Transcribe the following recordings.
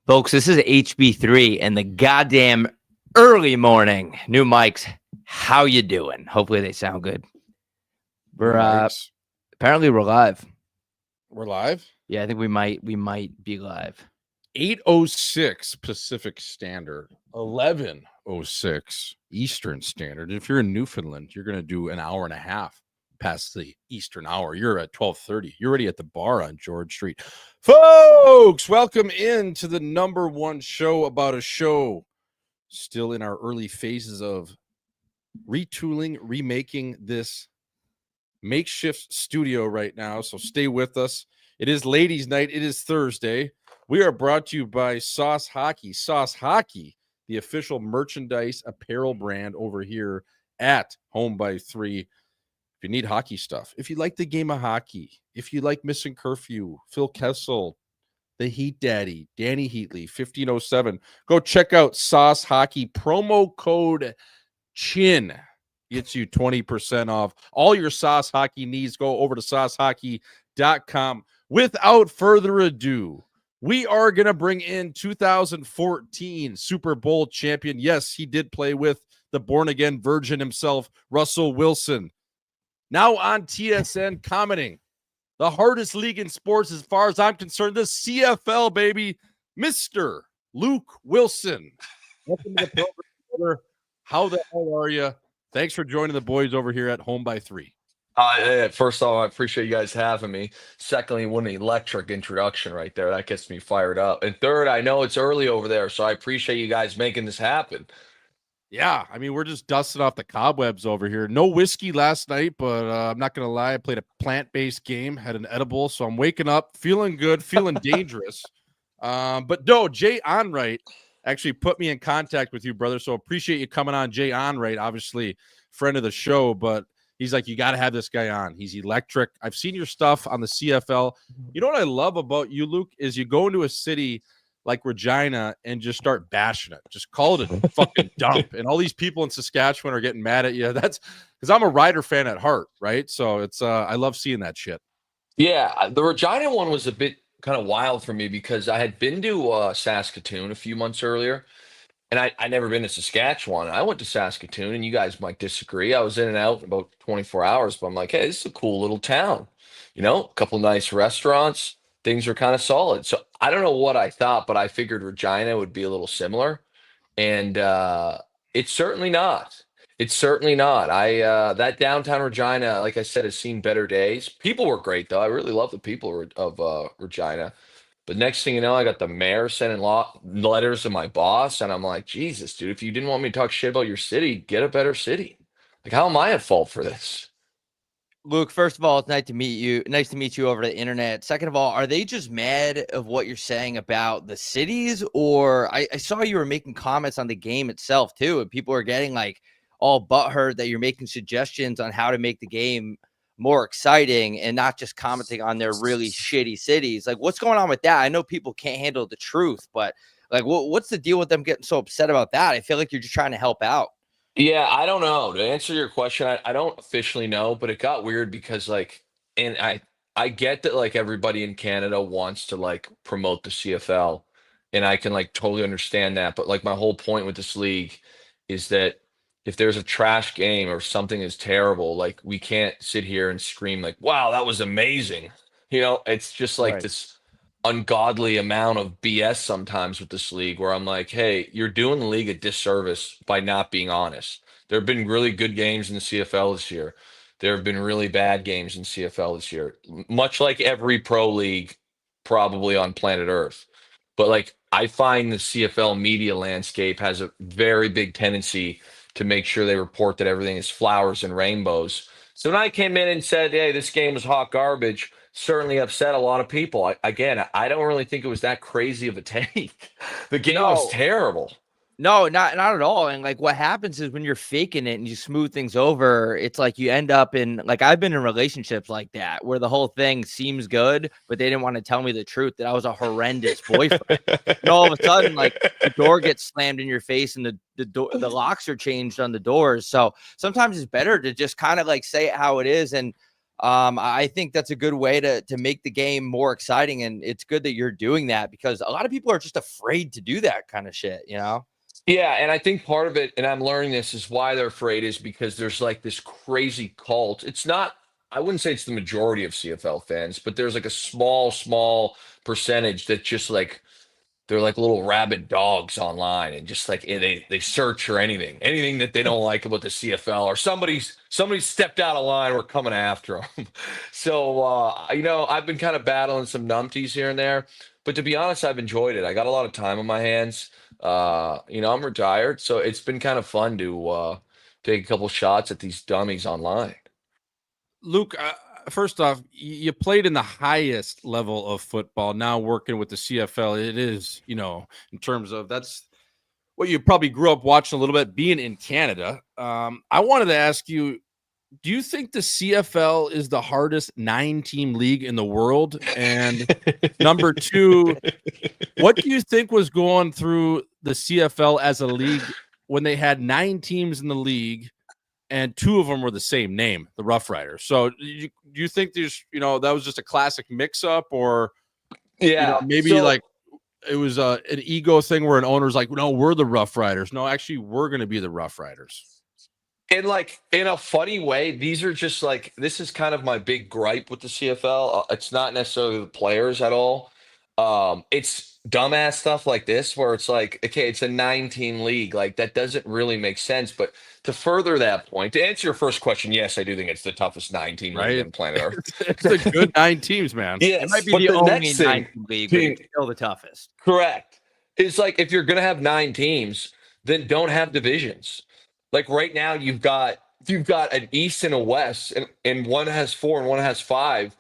Folks, this is HB3 and the goddamn early morning. New mics. How you doing? Hopefully they sound good. We're apparently we're live. We're live? Yeah, I think we might be live. 8:06 Pacific Standard, 11:06 Eastern Standard. If you're in Newfoundland, you're going to do an hour and a half past the Eastern hour. You're at 12:30. You're already at the bar on George Street. Folks, welcome in to the number one show about a show. Still in our early phases of retooling, remaking this makeshift studio right now. So stay with us. It is ladies' night. It is Thursday. We are brought to you by Sauce Hockey. Sauce Hockey, the official merchandise apparel brand over here at Home by 3. If you need hockey stuff, if you like the game of hockey, if you like Missing Curfew, Phil Kessel, the Heat Daddy, Danny Heatley, 1507, go check out Sauce Hockey. Promo code CHIN gets you 20% off. All your Sauce Hockey needs, go over to saucehockey.com. Without further ado, we are going to bring in 2014 Super Bowl champion. Yes, he did play with the born-again virgin himself, Russell Wilson. Now on TSN commenting the hardest league in sports as far as I'm concerned, the CFL, baby, Mr. Luke Willson. Welcome to the program, brother. How the hell are you? Thanks for joining the boys over here at Home by 3. First of all, I appreciate you guys having me. Secondly, what an electric introduction right there. That gets me fired up. And third, I know it's early over there, so I appreciate you guys making this happen. Yeah, I mean, we're just dusting off the cobwebs over here. No whiskey last night, but I'm not going to lie. I played a plant-based game, had an edible, so I'm waking up feeling good, feeling dangerous. But no, Jay Onright actually put me in contact with you, brother, so appreciate you coming on. Jay Onright, obviously friend of the show, but he's like, you got to have this guy on. He's electric. I've seen your stuff on the CFL. You know what I love about you, Luke, is you go into a city like Regina and just start bashing it. Just call it a fucking dump. And all these people in Saskatchewan are getting mad at you. That's because I'm a Rider fan at heart, right? So it's I love seeing that shit. Yeah, the Regina one was a bit kind of wild for me because I had been to Saskatoon a few months earlier, and I'd never been to Saskatchewan. I went to Saskatoon, and you guys might disagree. I was in and out in about 24 hours, but I'm like, hey, this is a cool little town. You know, a couple nice restaurants. Things are kind of solid. So I don't know what I thought, but I figured Regina would be a little similar. And it's certainly not. It's certainly not. That downtown Regina, like I said, has seen better days. People were great though. I really love the people of Regina. But next thing you know, I got the mayor sending letters to my boss, and I'm like, Jesus, dude, if you didn't want me to talk shit about your city, get a better city. Like, how am I at fault for this? Luke, first of all, it's nice to meet you. Nice to meet you over the internet. Second of all, are they just mad of what you're saying about the cities? Or I saw you were making comments on the game itself too, and people are getting like all butthurt that you're making suggestions on how to make the game more exciting and not just commenting on their really shitty cities. Like, what's going on with that? I know people can't handle the truth, but like, what's the deal with them getting so upset about that? I feel like you're just trying to help out. Yeah, I don't know. To answer your question, I don't officially know, but it got weird because and I get that like everybody in Canada wants to like promote the CFL, and I can like totally understand that. But like my whole point with this league is that if there's a trash game or something is terrible, like we can't sit here and scream like, "Wow, that was amazing." You know, it's just like Right. this ungodly amount of BS sometimes with this league where I'm like, hey, you're doing the league a disservice by not being honest. There have been really good games in the CFL this year. There have been really bad games in CFL this year, much like every pro league probably on planet Earth. But like, I find the CFL media landscape has a very big tendency to make sure they report that everything is flowers and rainbows. So when I came in and said, hey, this game was hot garbage, certainly upset a lot of people. I don't really think it was that crazy of a take. The game was No, terrible. No, not at all. And like what happens is when you're faking it and you smooth things over, it's like you end up in like I've been in relationships like that where the whole thing seems good, but they didn't want to tell me the truth that I was a horrendous boyfriend. And all of a sudden, like the door gets slammed in your face and the locks are changed on the doors. So sometimes it's better to just kind of like say it how it is. And I think that's a good way to make the game more exciting, and it's good that you're doing that because a lot of people are just afraid to do that kind of shit, you know? Yeah, and I think part of it, and I'm learning this, is why they're afraid is because there's like this crazy cult. It's not, I wouldn't say it's the majority of CFL fans, but there's like a small percentage that just like they're like little rabid dogs online and just like they search for anything that they don't like about the CFL, or somebody stepped out of line, we're coming after them. So I've been kind of battling some numpties here and there, but to be honest, I've enjoyed it. I got a lot of time on my hands. I'm retired, so it's been kind of fun to take a couple shots at these dummies online. Luke, first off, you played in the highest level of football. Now working with the CFL, it is, in terms of that's what you probably grew up watching a little bit being in Canada. I wanted to ask you, do you think the CFL is the hardest 9-team league in the world? And number two, what do you think was going through the CFL as a league when they had 9 teams in the league and 2 of them were the same name, the Rough Riders? So do you think there's, that was just a classic mix-up, or Yeah. maybe like it was an ego thing where an owner's like, no, we're the Rough Riders. No, actually, we're going to be the Rough Riders. And like in a funny way, these are just like, this is kind of my big gripe with the CFL. It's not necessarily the players at all. It's dumbass stuff like this where it's like, okay, it's a 9-team league. Like that doesn't really make sense. But to further that point, to answer your first question, yes, I do think it's the toughest 9-team league on planet Earth. It's a good 9 teams, man. It might Yes, be but the the only next thing 9-team league, but it's still the toughest. correct. It's like if you're going to have 9 teams, then don't have divisions. Like right now, you've got an East and a West, and one has 4 and one has 5,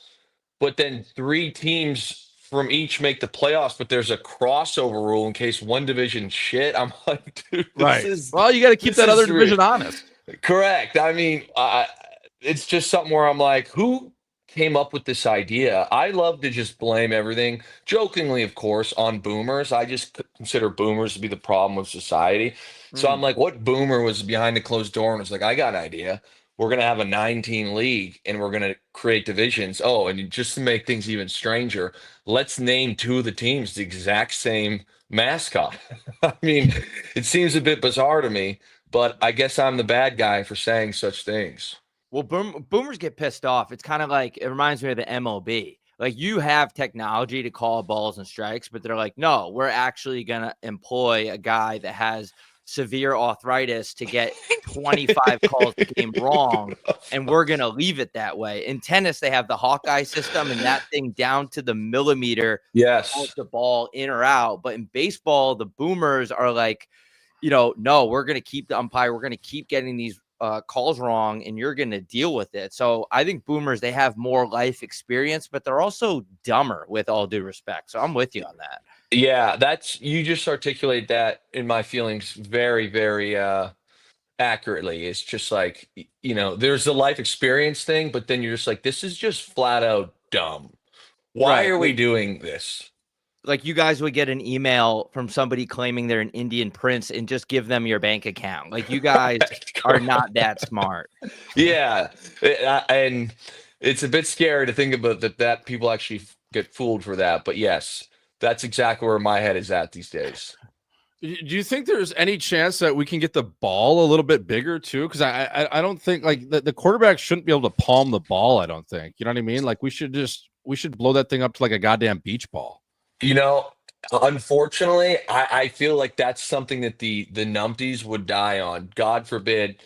but then 3 teams from each make the playoffs. But there's a crossover rule in case one division shit. I'm like, dude, Right. Well, you got to keep that other division honest. Correct. I mean, it's just something where I'm like, who came up with this idea? I love to just blame everything, jokingly, of course, on boomers. I just consider boomers to be the problem of society. So I'm like, what boomer was behind the closed door and was like, I got an idea. We're going to have a 9-team league and we're going to create divisions. Oh, and just to make things even stranger, let's name 2 of the teams the exact same mascot. I mean, it seems a bit bizarre to me, but I guess I'm the bad guy for saying such things. Well, boomers get pissed off. It's kind of like, it reminds me of the MLB. Like you have technology to call balls and strikes, but they're like, no, we're actually going to employ a guy that has severe arthritis to get 25 calls a game wrong, and we're going to leave it that way. In tennis, they have the Hawkeye system, and that thing down to the millimeter calls the ball in or out. But in baseball, the boomers are like, no, we're going to keep the umpire. We're going to keep getting these calls wrong, and you're going to deal with it. So I think boomers, they have more life experience, but they're also dumber, with all due respect. So I'm with you on that. Yeah, you just articulate that in my feelings very, very accurately. It's just like, there's the life experience thing, but then you're just like, this is just flat out dumb. Why are we doing this? Like you guys would get an email from somebody claiming they're an Indian prince and just give them your bank account. Like you guys are not that smart. Yeah. And it's a bit scary to think about that people actually get fooled for that. But yes, that's exactly where my head is at these days. Do you think there's any chance that we can get the ball a little bit bigger too? Because I don't think like the quarterback shouldn't be able to palm the ball. I don't think. You know what I mean? Like we should blow that thing up to like a goddamn beach ball. Unfortunately, I feel like that's something that the numpties would die on. God forbid,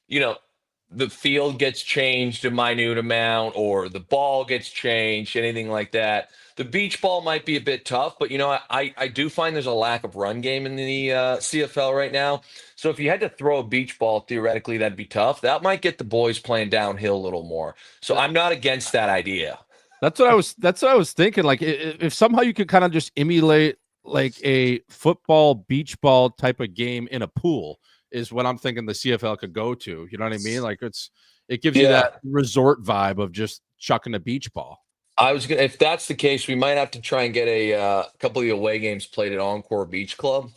the field gets changed a minute amount or the ball gets changed, anything like that. The beach ball might be a bit tough, but I do find there's a lack of run game in the CFL right now. So if you had to throw a beach ball, theoretically, that'd be tough. That might get the boys playing downhill a little more. So I'm not against that idea. That's what I was thinking. Like if somehow you could kind of just emulate like a football beach ball type of game in a pool is what I'm thinking the CFL could go to. You know what I mean? Like it gives you that resort vibe of just chucking a beach ball. If that's the case, we might have to try and get a couple of the away games played at Encore Beach Club,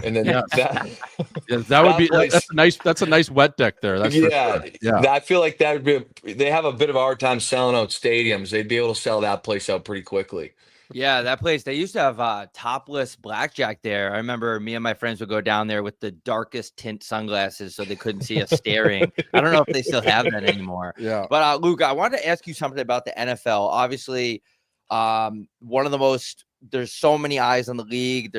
and then Yes. that Yeah, that would that be place. that's a nice wet deck there. That's for Yeah, sure. Yeah. I feel like that would be. They have a bit of a hard time selling out stadiums. They'd be able to sell that place out pretty quickly. Yeah, that place, they used to have topless blackjack there. I remember me and my friends would go down there with the darkest tint sunglasses so they couldn't see us staring. I don't know if they still have that anymore. Yeah. But Luke, I wanted to ask you something about the NFL. Obviously, one of the most, there's so many eyes on the league.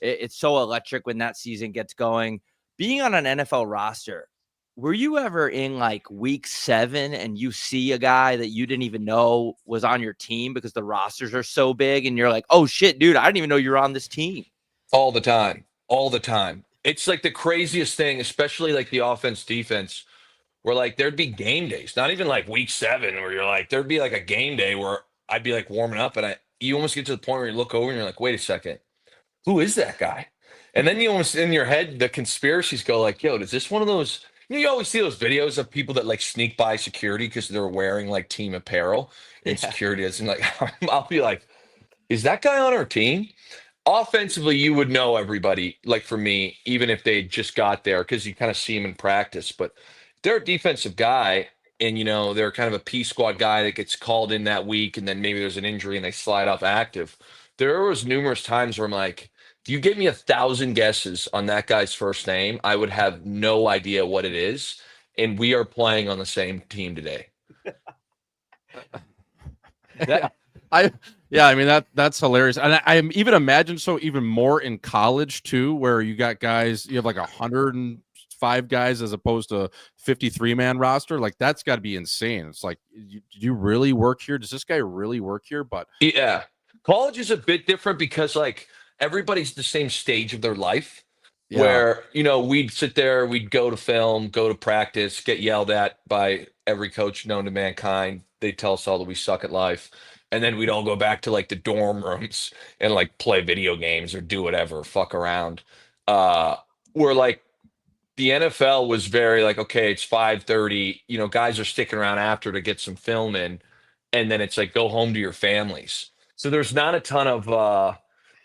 It's so electric when that season gets going. Being on an NFL roster, were you ever in like week 7 and you see a guy that you didn't even know was on your team because the rosters are so big and you're like, oh shit, dude, I didn't even know you were on this team? All the time, all the time. It's like the craziest thing, especially like the offense defense, where like there'd be game days, not even like week 7, where you're like there'd be like a game day where I'd be like warming up, and you almost get to the point where you look over and you're like, wait a second, who is that guy? And then you almost in your head, the conspiracies go like, yo, is this one of those? You always see those videos of people that like sneak by security because they're wearing like team apparel, and Yeah. security is, and like, I'll be like, is that guy on our team? Offensively, you would know everybody, like for me, even if they just got there, because you kind of see them in practice. But if they're a defensive guy, and they're kind of a P squad guy that gets called in that week, and then maybe there's an injury and they slide off active. There was numerous times where I'm like, if you give me 1,000 guesses on that guy's first name, I would have no idea what it is. And we are playing on the same team today. That, I mean that's hilarious, and I even imagine so even more in college too, where you got guys, you have like 105 guys as opposed to 53-man roster. Like that's got to be insane. It's like, do you really work here? Does this guy really work here? But Yeah. College is a bit different because like everybody's the same stage of their life yeah, where, we'd sit there, we'd go to film, go to practice, get yelled at by every coach known to mankind. They tell us all that we suck at life. And then we'd all go back to like the dorm rooms and like play video games or do whatever, fuck around. Where like the NFL was very like, okay, it's 5:30, guys are sticking around after to get some film in, and then it's like go home to your families. So there's not a ton of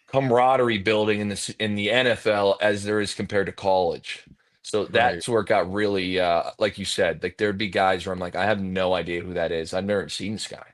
camaraderie building in the NFL as there is compared to college. So right. that's where it got really like you said, like there'd be guys where I'm like, I have no idea who that is. I've never seen this guy.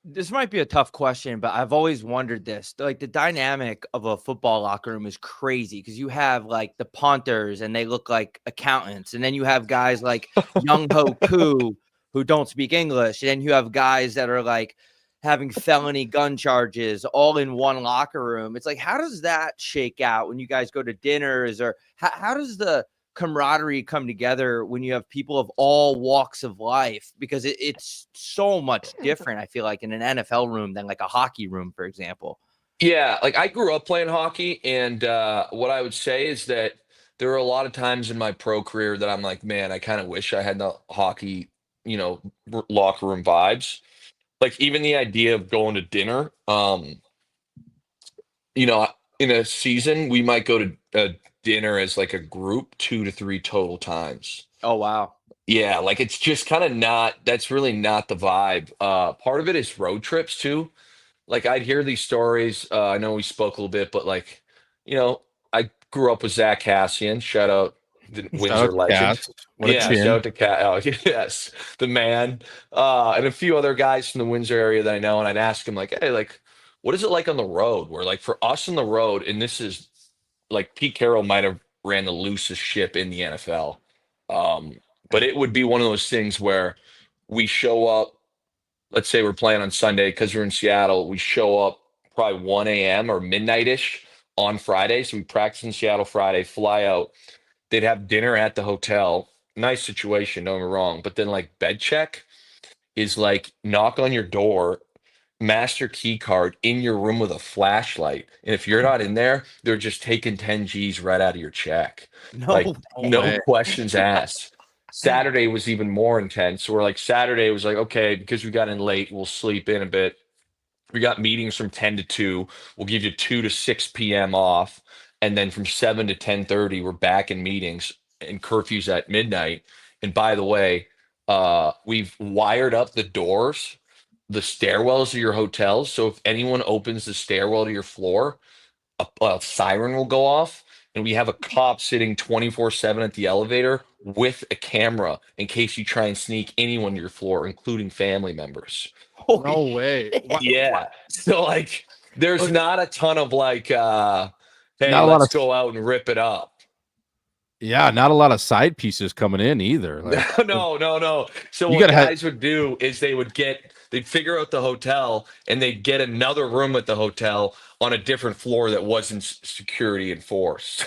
this might be a tough question, but I've always wondered this. Like the dynamic of a football locker room is crazy because you have like the punters and they look like accountants, and then you have guys like Young Ho Koo who don't speak English, and then you have guys that are like having felony gun charges all in one locker room. It's like, how does that shake out when you guys go to dinners, or how does the camaraderie come together when you have people of all walks of life? Because it's so much different, I feel like, in an NFL room than like a hockey room, for example. Yeah, like I grew up playing hockey, and what I would say is that there were a lot of times in my pro career that I'm like, man, I kind of wish I had the hockey, locker room vibes. Like even the idea of going to dinner, you know, in a season, we might go to dinner as like a group 2 to 3 total times. Oh wow. Yeah, like it's just kind of not, that's really not the vibe. Part of it is road trips too. Like I'd hear these stories. I know we spoke a little bit, but like, you know, I grew up with Zach Cassian. Shout out the Shout out Windsor to legend. Cass. What a Yeah, shout chin. out to Cat. Oh, yes, the man. And a few other guys from the Windsor area that I know. And I'd ask him like, hey, like, what is it like on the road? Where like for us on the road, and this is like Pete Carroll might have ran the loosest ship in the NFL. Um, but it would be one of those things where we show up, let's say we're playing on Sunday because we're in Seattle, we show up probably 1 a.m. or midnight-ish on Friday. So we practice in Seattle Friday, fly out. They'd have dinner at the hotel. Nice situation, don't get me wrong. But then like bed check is like knock on your door, master key card in your room with a flashlight. And if you're not in there, they're just taking 10 G's right out of your check. Like No. No no way. questions asked. Saturday was even more intense. So we're like Saturday was like, okay, because we got in late, we'll sleep in a bit. We got meetings from 10 to 2. We'll give you 2 to 6 p.m. off. And then from 7 to 10:30, we're back in meetings and curfews at midnight. And by the way, we've wired up the doors the stairwells of your hotels. So if anyone opens the stairwell to your floor, a siren will go off, and we have a cop sitting 24/7 at the elevator with a camera in case you try and sneak anyone to your floor, including family members. Holy No way. What? Yeah. So like there's Look, not a ton of like hey, not a lot let's of go out and rip it up. yeah, not a lot of side pieces coming in either. No, Like no. So you what gotta have guys would do is they'd figure out the hotel and they'd get another room at the hotel on a different floor that wasn't security enforced.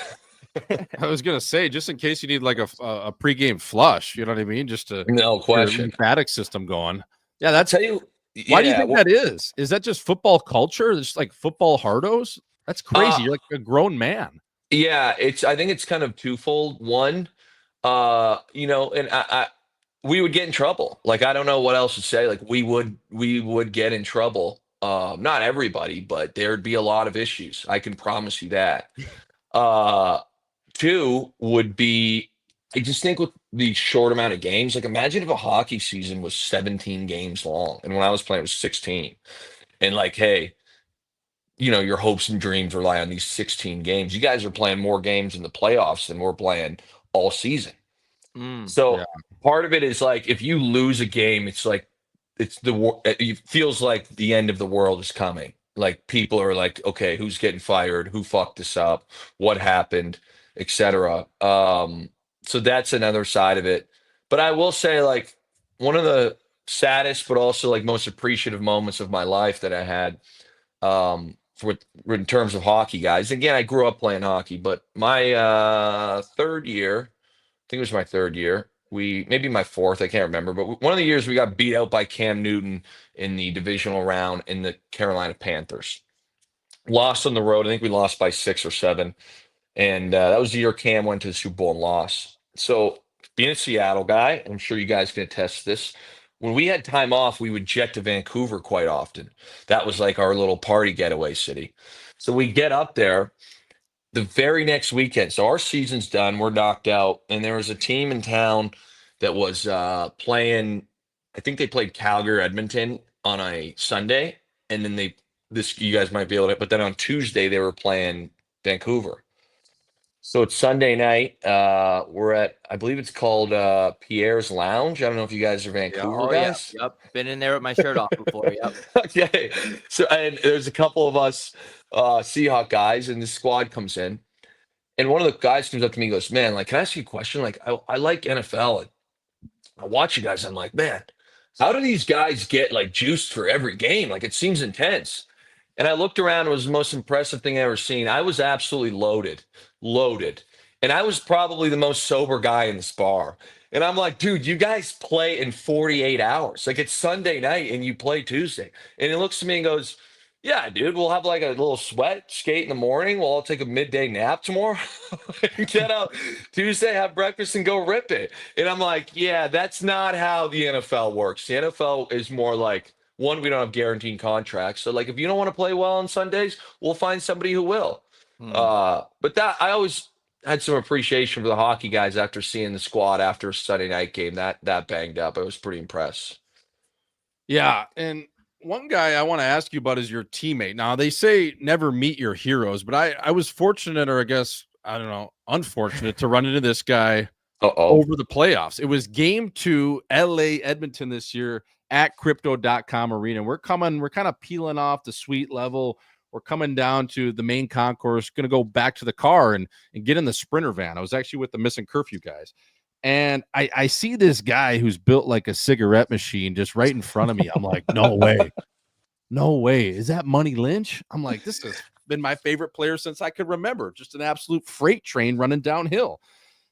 I was gonna say, just in case you need like a pregame flush, you know what I mean? Just to No keep your question. lymphatic system going. Yeah, I'll that's tell you, why do you yeah. think that is? Is that just football culture? It's just like football hardos? That's Uh, crazy. You're like a grown man. yeah, I think it's kind of twofold. One, and we would get in trouble. Like I don't know what else to say. Like we would get in trouble. Not everybody, but there'd be a lot of issues. I can promise you that. Uh, Two would be, I just think with the short amount of games, like imagine if a hockey season was 17 games long, and when I was playing, it was 16. And like, hey, your hopes and dreams rely on these 16 games. You guys are playing more games in the playoffs than we're playing all season. Yeah. So part of it is like if you lose a game, it's like it feels like the end of the world is coming. Like people are like, okay, who's getting fired? Who fucked this up? What happened? Etc. So that's another side of it. But I will say, like, one of the saddest, but also like most appreciative moments of my life that I had, for in terms of hockey, guys. Again, I grew up playing hockey, but my third year, I think it was my third year. Maybe my fourth, I can't remember, but one of the years we got beat out by Cam Newton in the divisional round in the Carolina Panthers. Lost on the road. I think we lost by 6 or 7. And that was the year Cam went to the Super Bowl and lost. So, being a Seattle guy, I'm sure you guys can attest to this. When we had time off, we would jet to Vancouver quite often. That was like our little party getaway city. So we get up there the very next weekend. So our season's done. We're knocked out. And there was a team in town that was playing, I think they played Calgary or Edmonton on a Sunday. And then you guys might be able to, but then on Tuesday, they were playing Vancouver. So it's Sunday night. We're at, I believe it's called Pierre's Lounge. I don't know if you guys are Yeah. Vancouver Oh yeah. guys. Yep. Been in there with my shirt off before. Yep. Okay. So, and there's a couple of us Seahawk guys, and the squad comes in. And one of the guys comes up to me and goes, man, like, can I ask you a question? Like, I like NFL. And I watch you guys. I'm like, man, how do these guys get like juiced for every game? Like, it seems intense. And I looked around. It was the most impressive thing I ever seen. I was absolutely loaded. And I was probably the most sober guy in this bar. And I'm like, dude, you guys play in 48 hours. Like it's Sunday night and you play Tuesday. And he looks at me and goes, yeah, dude, we'll have like a little sweat skate in the morning. We'll all take a midday nap tomorrow. Get out Tuesday, have breakfast, and go rip it. And I'm like, yeah, that's not how the NFL works. The NFL is more like, one, we don't have guaranteed contracts. So, like, if you don't want to play well on Sundays, we'll find somebody who will. Hmm. But that I always had some appreciation for the hockey guys after seeing the squad after a Sunday night game that banged up. I was pretty impressed. Yeah. And one guy I want to ask you about is your teammate. Now they say never meet your heroes, but I was fortunate, or I guess I don't know, unfortunate to run into this guy Uh-oh. over the playoffs. It was game 2, LA Edmonton this year at crypto.com arena. We're kind of peeling off the suite level. We're coming down to the main concourse, going to go back to the car and get in the Sprinter van. I was actually with the Missing Curfew guys. And I see this guy who's built like a cigarette machine just right in front of me. I'm like, no way. No way. Is that Money Lynch? I'm like, this has been my favorite player since I could remember. Just an absolute freight train running downhill.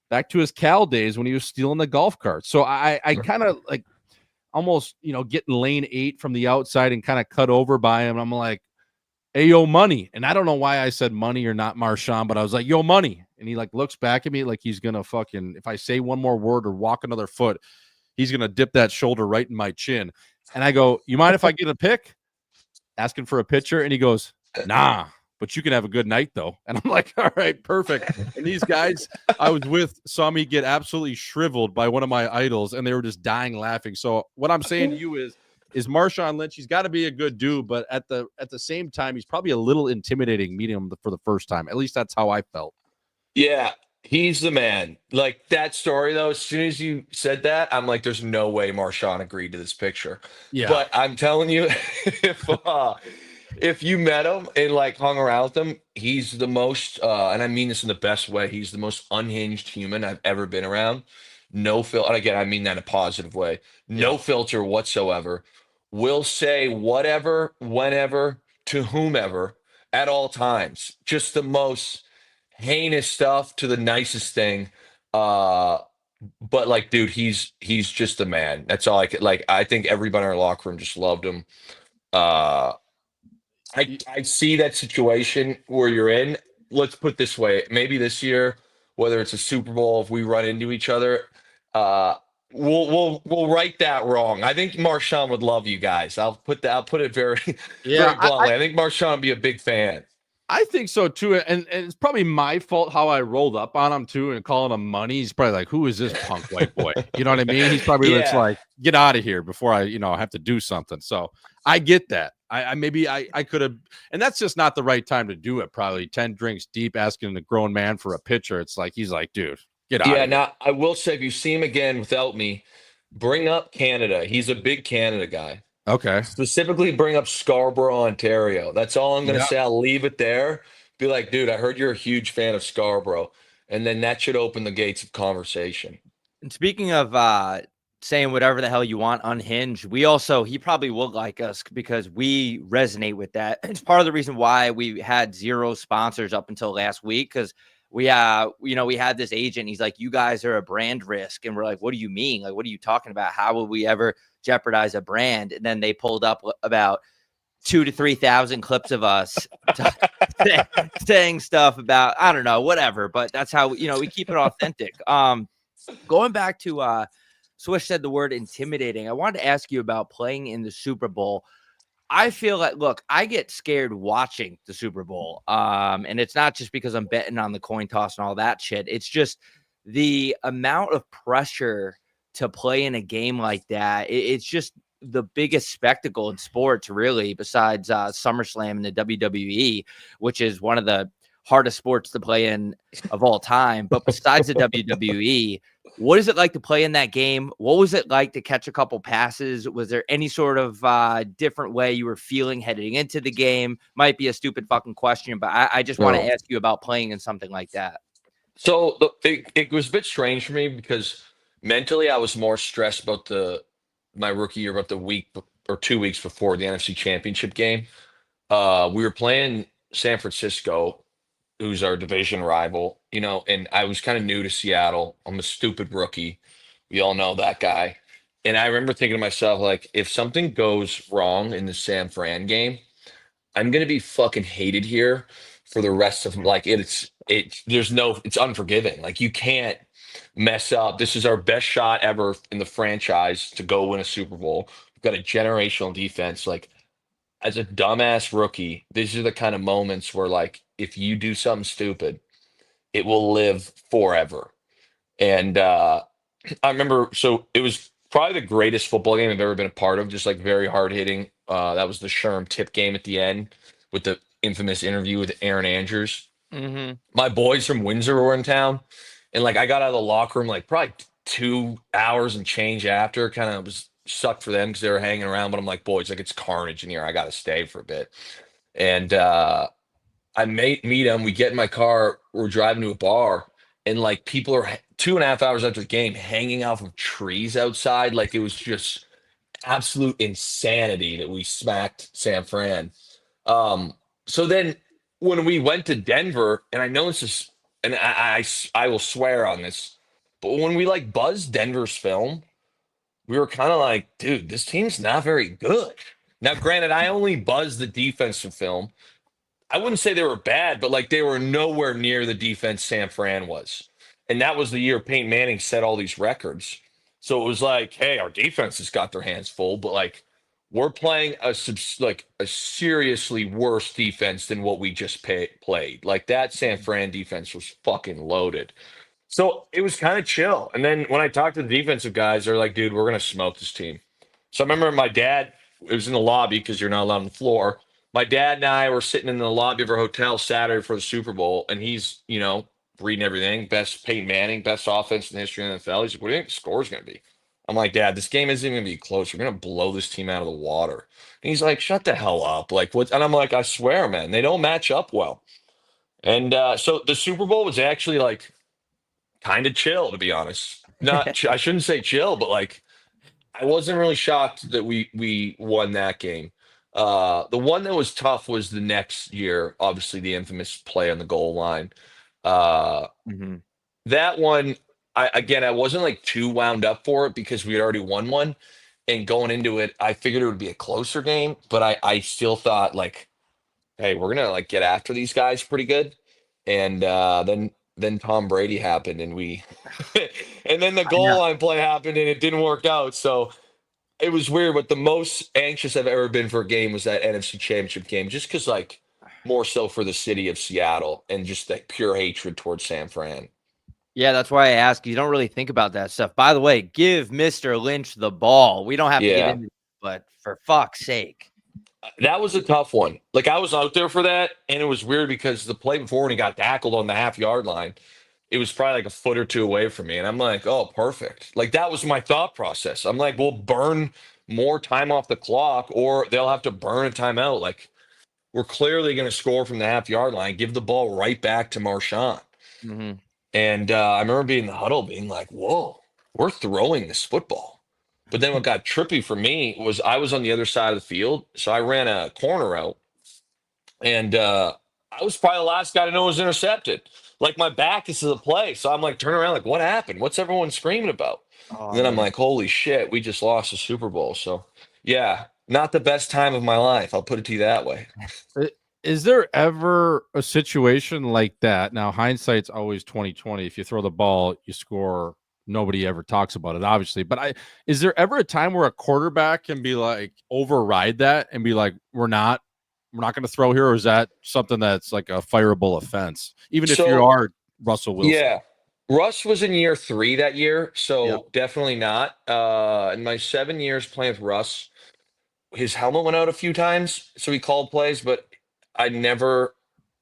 Back to his Cal days when he was stealing the golf carts. So I kind of like almost, getting lane 8 from the outside and kind of cut over by him. I'm like, hey, yo, Money. And I don't know why I said Money or not Marshawn, but I was like, yo, Money. And he like looks back at me like he's going to fucking, if I say one more word or walk another foot, he's going to dip that shoulder right in my chin. And I go, you mind if I get a pic? Asking for a picture. And he goes, nah, but you can have a good night though. And I'm like, all right, perfect. And these guys I was with saw me get absolutely shriveled by one of my idols and they were just dying laughing. So what I'm saying to you is is Marshawn Lynch. He's got to be a good dude, but at the same time, he's probably a little intimidating meeting him for the first time. At least that's how I felt. Yeah, he's the man. Like that story though, as soon as you said that, I'm like, there's no way Marshawn agreed to this picture. Yeah. But I'm telling you, if you met him and like hung around with him, he's the most and I mean this in the best way, he's the most unhinged human I've ever been around. No filter, and again, I mean that in a positive way. No filter whatsoever. Will say whatever, whenever, to whomever, at all times. Just the most heinous stuff to the nicest thing. But like, dude, he's just a man. That's all I could like. I think everybody in our locker room just loved him. Uh, I see that situation where you're in. Let's put it this way: maybe this year, whether it's a Super Bowl, if we run into each other, uh, we'll right that wrong. I think Marshawn would love you guys. I'll put it very very bluntly. I think Marshawn would be a big fan. I think so too, and it's probably my fault how I rolled up on him too and calling him money. He's probably like, "Who is this punk white boy?" You know what I mean? He's probably just like, "Get out of here before I, have to do something." So I get that. I maybe I could have, and that's just not the right time to do it. Probably 10 drinks deep, asking a grown man for a picture. It's like he's like, "Dude, get out." Yeah. Now I will say, if you see him again without me, bring up Canada. He's a big Canada guy. Okay. Specifically, bring up Scarborough, Ontario. That's all I'm going to say. I'll leave it there. Be like, dude, I heard you're a huge fan of Scarborough. And then that should open the gates of conversation. And speaking of saying whatever the hell you want, unhinged, he probably will like us because we resonate with that. It's part of the reason why we had 0 sponsors up until last week, because we had this agent. He's like, you guys are a brand risk. And we're like, what do you mean? Like, what are you talking about? How will we ever jeopardize a brand? And then they pulled up about 2,000 to 3,000 clips of us saying stuff about, I don't know, whatever, but that's how, we keep it authentic. Going back to, Swish said the word intimidating. I wanted to ask you about playing in the Super Bowl. I feel like, look, I get scared watching the Super Bowl. And it's not just because I'm betting on the coin toss and all that shit. It's just the amount of pressure to play in a game like that. It's just the biggest spectacle in sports, really, besides SummerSlam and the WWE, which is one of the hardest sports to play in of all time. But besides the WWE, what is it like to play in that game? What was it like to catch a couple passes? Was there any sort of different way you were feeling heading into the game? Might be a stupid fucking question, but I just want to ask you about playing in something like that. So it was a bit strange for me because mentally I was more stressed about my rookie year, about the week or 2 weeks before the NFC Championship game. We were playing San Francisco, who's our division rival, and I was kind of new to Seattle. I'm a stupid rookie. We all know that guy. And I remember thinking to myself, like, if something goes wrong in the San Fran game, I'm gonna be fucking hated here for the rest of like it's unforgiving. Like you can't mess up. This is our best shot ever in the franchise to go win a Super Bowl. We've got a generational defense. Like as a dumbass rookie, these are the kind of moments where like if you do something stupid, it will live forever. And I remember, so it was probably the greatest football game I've ever been a part of. Just like very hard hitting. That was the Sherm tip game at the end with the infamous interview with Aaron Andrews. Mm-hmm. My boys from Windsor were in town, and like I got out of the locker room like probably 2 hours and change after. Kind of was sucked for them because they were hanging around, but I'm like, boys, like it's carnage in here. I got to stay for a bit. And I meet them. We get in my car. We're driving to a bar, and like people are 2.5 hours after the game hanging off of trees outside. Like it was just absolute insanity that we smacked San Fran. So then when we went to Denver, and I know this is, and I will swear on this, but when we like buzzed Denver's film, we were kind of like, dude, this team's not very good. Now, granted, I only buzzed the defensive film. I wouldn't say they were bad, but like they were nowhere near the defense San Fran was. And that was the year Peyton Manning set all these records. So it was like, hey, our defense has got their hands full, but like we're playing a seriously worse defense than what we just played. Like that San Fran defense was fucking loaded. So it was kind of chill. And then when I talked to the defensive guys, they're like, dude, we're going to smoke this team. So I remember my dad it was in the lobby because you're not allowed on the floor. My dad and I were sitting in the lobby of our hotel Saturday for the Super Bowl, and he's, reading everything. Best Peyton Manning, best offense in the history of the NFL. He's like, what do you think the score's going to be? I'm like, Dad, this game isn't even going to be close. We're going to blow this team out of the water. And he's like, shut the hell up. Like, what? And I'm like, I swear, man, they don't match up well. And so the Super Bowl was actually like kind of chill, to be honest. Not, I shouldn't say chill, but like, I wasn't really shocked that we won that game. The one that was tough was the next year, obviously the infamous play on the goal line. Uh, Mm-hmm. that one, I wasn't like too wound up for it because we had already won one, and going into it, I figured it would be a closer game, but I still thought like, hey, we're gonna like get after these guys pretty good, and then Tom Brady happened, and we, and then the I know. goal line play happened, and it didn't work out, so. It was weird, but the most anxious I've ever been for a game was that NFC Championship game, just because, like, more so for the city of Seattle and just that pure hatred towards San Fran. Yeah, that's why I ask. You don't really think about that stuff. By the way, give Mr. Lynch the ball. We don't have to get Yeah, into it, but for fuck's sake. that was a tough one. Like, I was out there for that, and it was weird because the play before when he got tackled on the half-yard line, it was probably like a foot or two away from me, and I'm like, oh, perfect. Like, that was my thought process. I'm like, we'll burn more time off the clock, or they'll have to burn a timeout. Like, we're clearly going to score from the half-yard line, give the ball right back to Marshawn. Mm-hmm. And I remember being in the huddle being like, whoa, we're throwing this football. But then what got trippy for me was I was on the other side of the field. So I ran a corner out, and I was probably the last guy to know it was intercepted. Like, my back is to the play. So I'm like, turn around, like, what happened? What's everyone screaming about? And Oh then I'm man. like, holy shit, we just lost the Super Bowl. So yeah, not the best time of my life. I'll put it to you that way. I- Is there ever a situation like that? Now, hindsight's always 2020. If you throw the ball, you score. Nobody ever talks about it, obviously. But is there ever a time where a quarterback can be like override that and be like, we're not going to throw here, or is that something that's like a fireable offense, even if you So are Russell Wilson? yeah. Russ was in year 3 that year, Yep. so definitely not. In my 7 years playing with Russ, his helmet went out a few times, so he called plays, but I never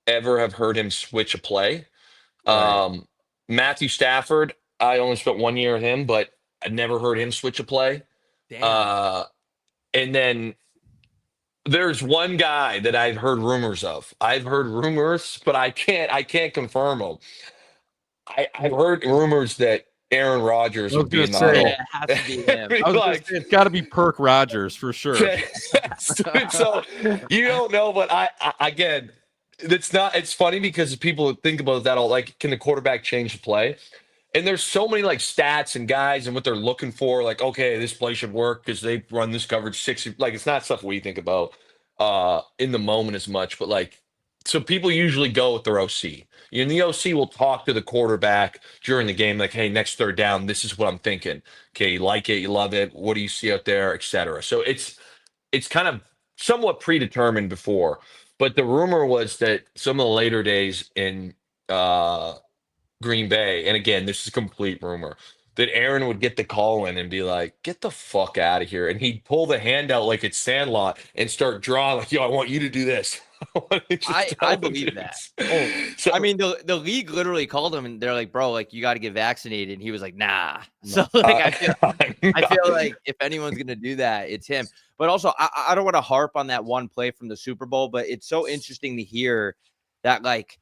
ever have heard him switch a play. Right. Um, Matthew Stafford, I only spent 1 year with him, but I never heard him switch a play. Damn. Uh, and then there's one guy that I've heard rumors of. I've heard rumors, but I can't confirm them. I've heard rumors that Aaron I Rodgers was would be gonna in the Yeah, say, huddle. it has to be him. I was gonna say Like, it's got to be Perk Rogers for sure. so you don't know, but again, it's not. It's funny because people think about that all. Like, can the quarterback change the play? And there's so many like stats and guys and what they're looking for. Like, okay, this play should work because they run this coverage 60. Like, it's not stuff we think about in the moment as much, but like, so people usually go with their OC. And the OC will talk to the quarterback during the game, like, hey, next third down, this is what I'm thinking. Okay, you like it, you love it. What do you see out there, et cetera. So it's kind of somewhat predetermined before. But the rumor was that some of the later days in uh Green Bay, and again, this is complete rumor, that Aaron would get the call in and be like, get the fuck out of here. And he'd pull the hand out like it's Sandlot and start drawing, like, yo, I want you to do this. I want to just I tell him believe that. this. Oh, So, I mean, the league literally called him and they're like, bro, like you got to get vaccinated. And he was like, nah. So No. like uh, I feel like if anyone's gonna do that, it's him. But also, I don't want to harp on that one play from the Super Bowl, but it's so interesting to hear that like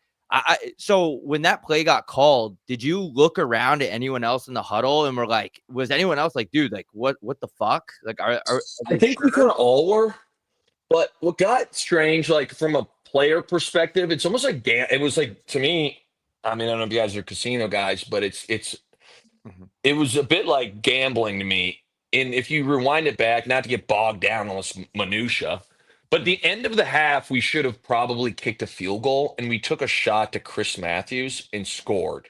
so when that play got called, did you look around at anyone else in the huddle and were like, was anyone else like, dude, like what the fuck? Like are I they think we kind of all were. But what got strange, like from a player perspective, it's almost like it was like to me. I mean, I don't know if you guys are casino guys, but Mhm. it was a bit like gambling to me. And if you rewind it back, not to get bogged down on this minutia, but the end of the half, we should have probably kicked a field goal, and we took a shot to Chris Matthews and scored.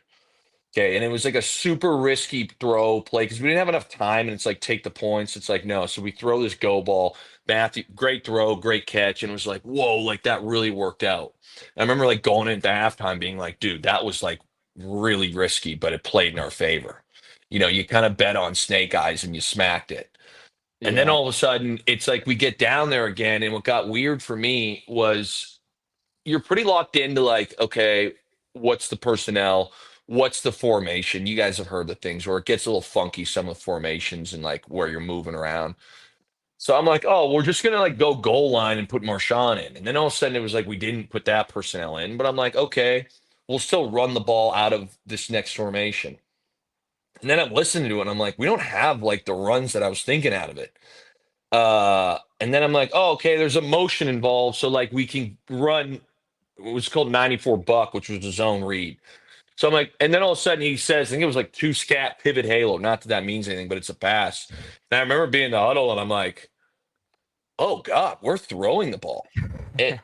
Okay, and it was like a super risky throw play because we didn't have enough time, and it's like take the points. It's like no, so we throw this go ball. Matthew, great throw, great catch, and it was like whoa, like that really worked out. I remember like going into halftime being like, dude, that was like really risky, but it played in our favor. You kind of bet on snake eyes and you smacked it. And then Yeah. all of a sudden, it's like we get down there again. And what got weird for me was you're pretty locked into like, okay, what's the personnel? What's the formation? You guys have heard the things where it gets a little funky, some of the formations and like where you're moving around. So I'm like, oh, we're just gonna like go goal line and put Marshawn in. And then all of a sudden it was like we didn't put that personnel in. But I'm like, okay, we'll still run the ball out of this next formation. And then I'm listening to it and I'm like, we don't have like the runs that I was thinking out of it. And then I'm like, oh, okay, there's a motion involved. So like we can run it was called 94 buck, which was a zone read. So I'm like, and then all of a sudden he says, I think it was like two scat pivot halo. Not that that means anything, but it's a pass. And I remember being in the huddle and I'm like, oh God, we're throwing the ball. And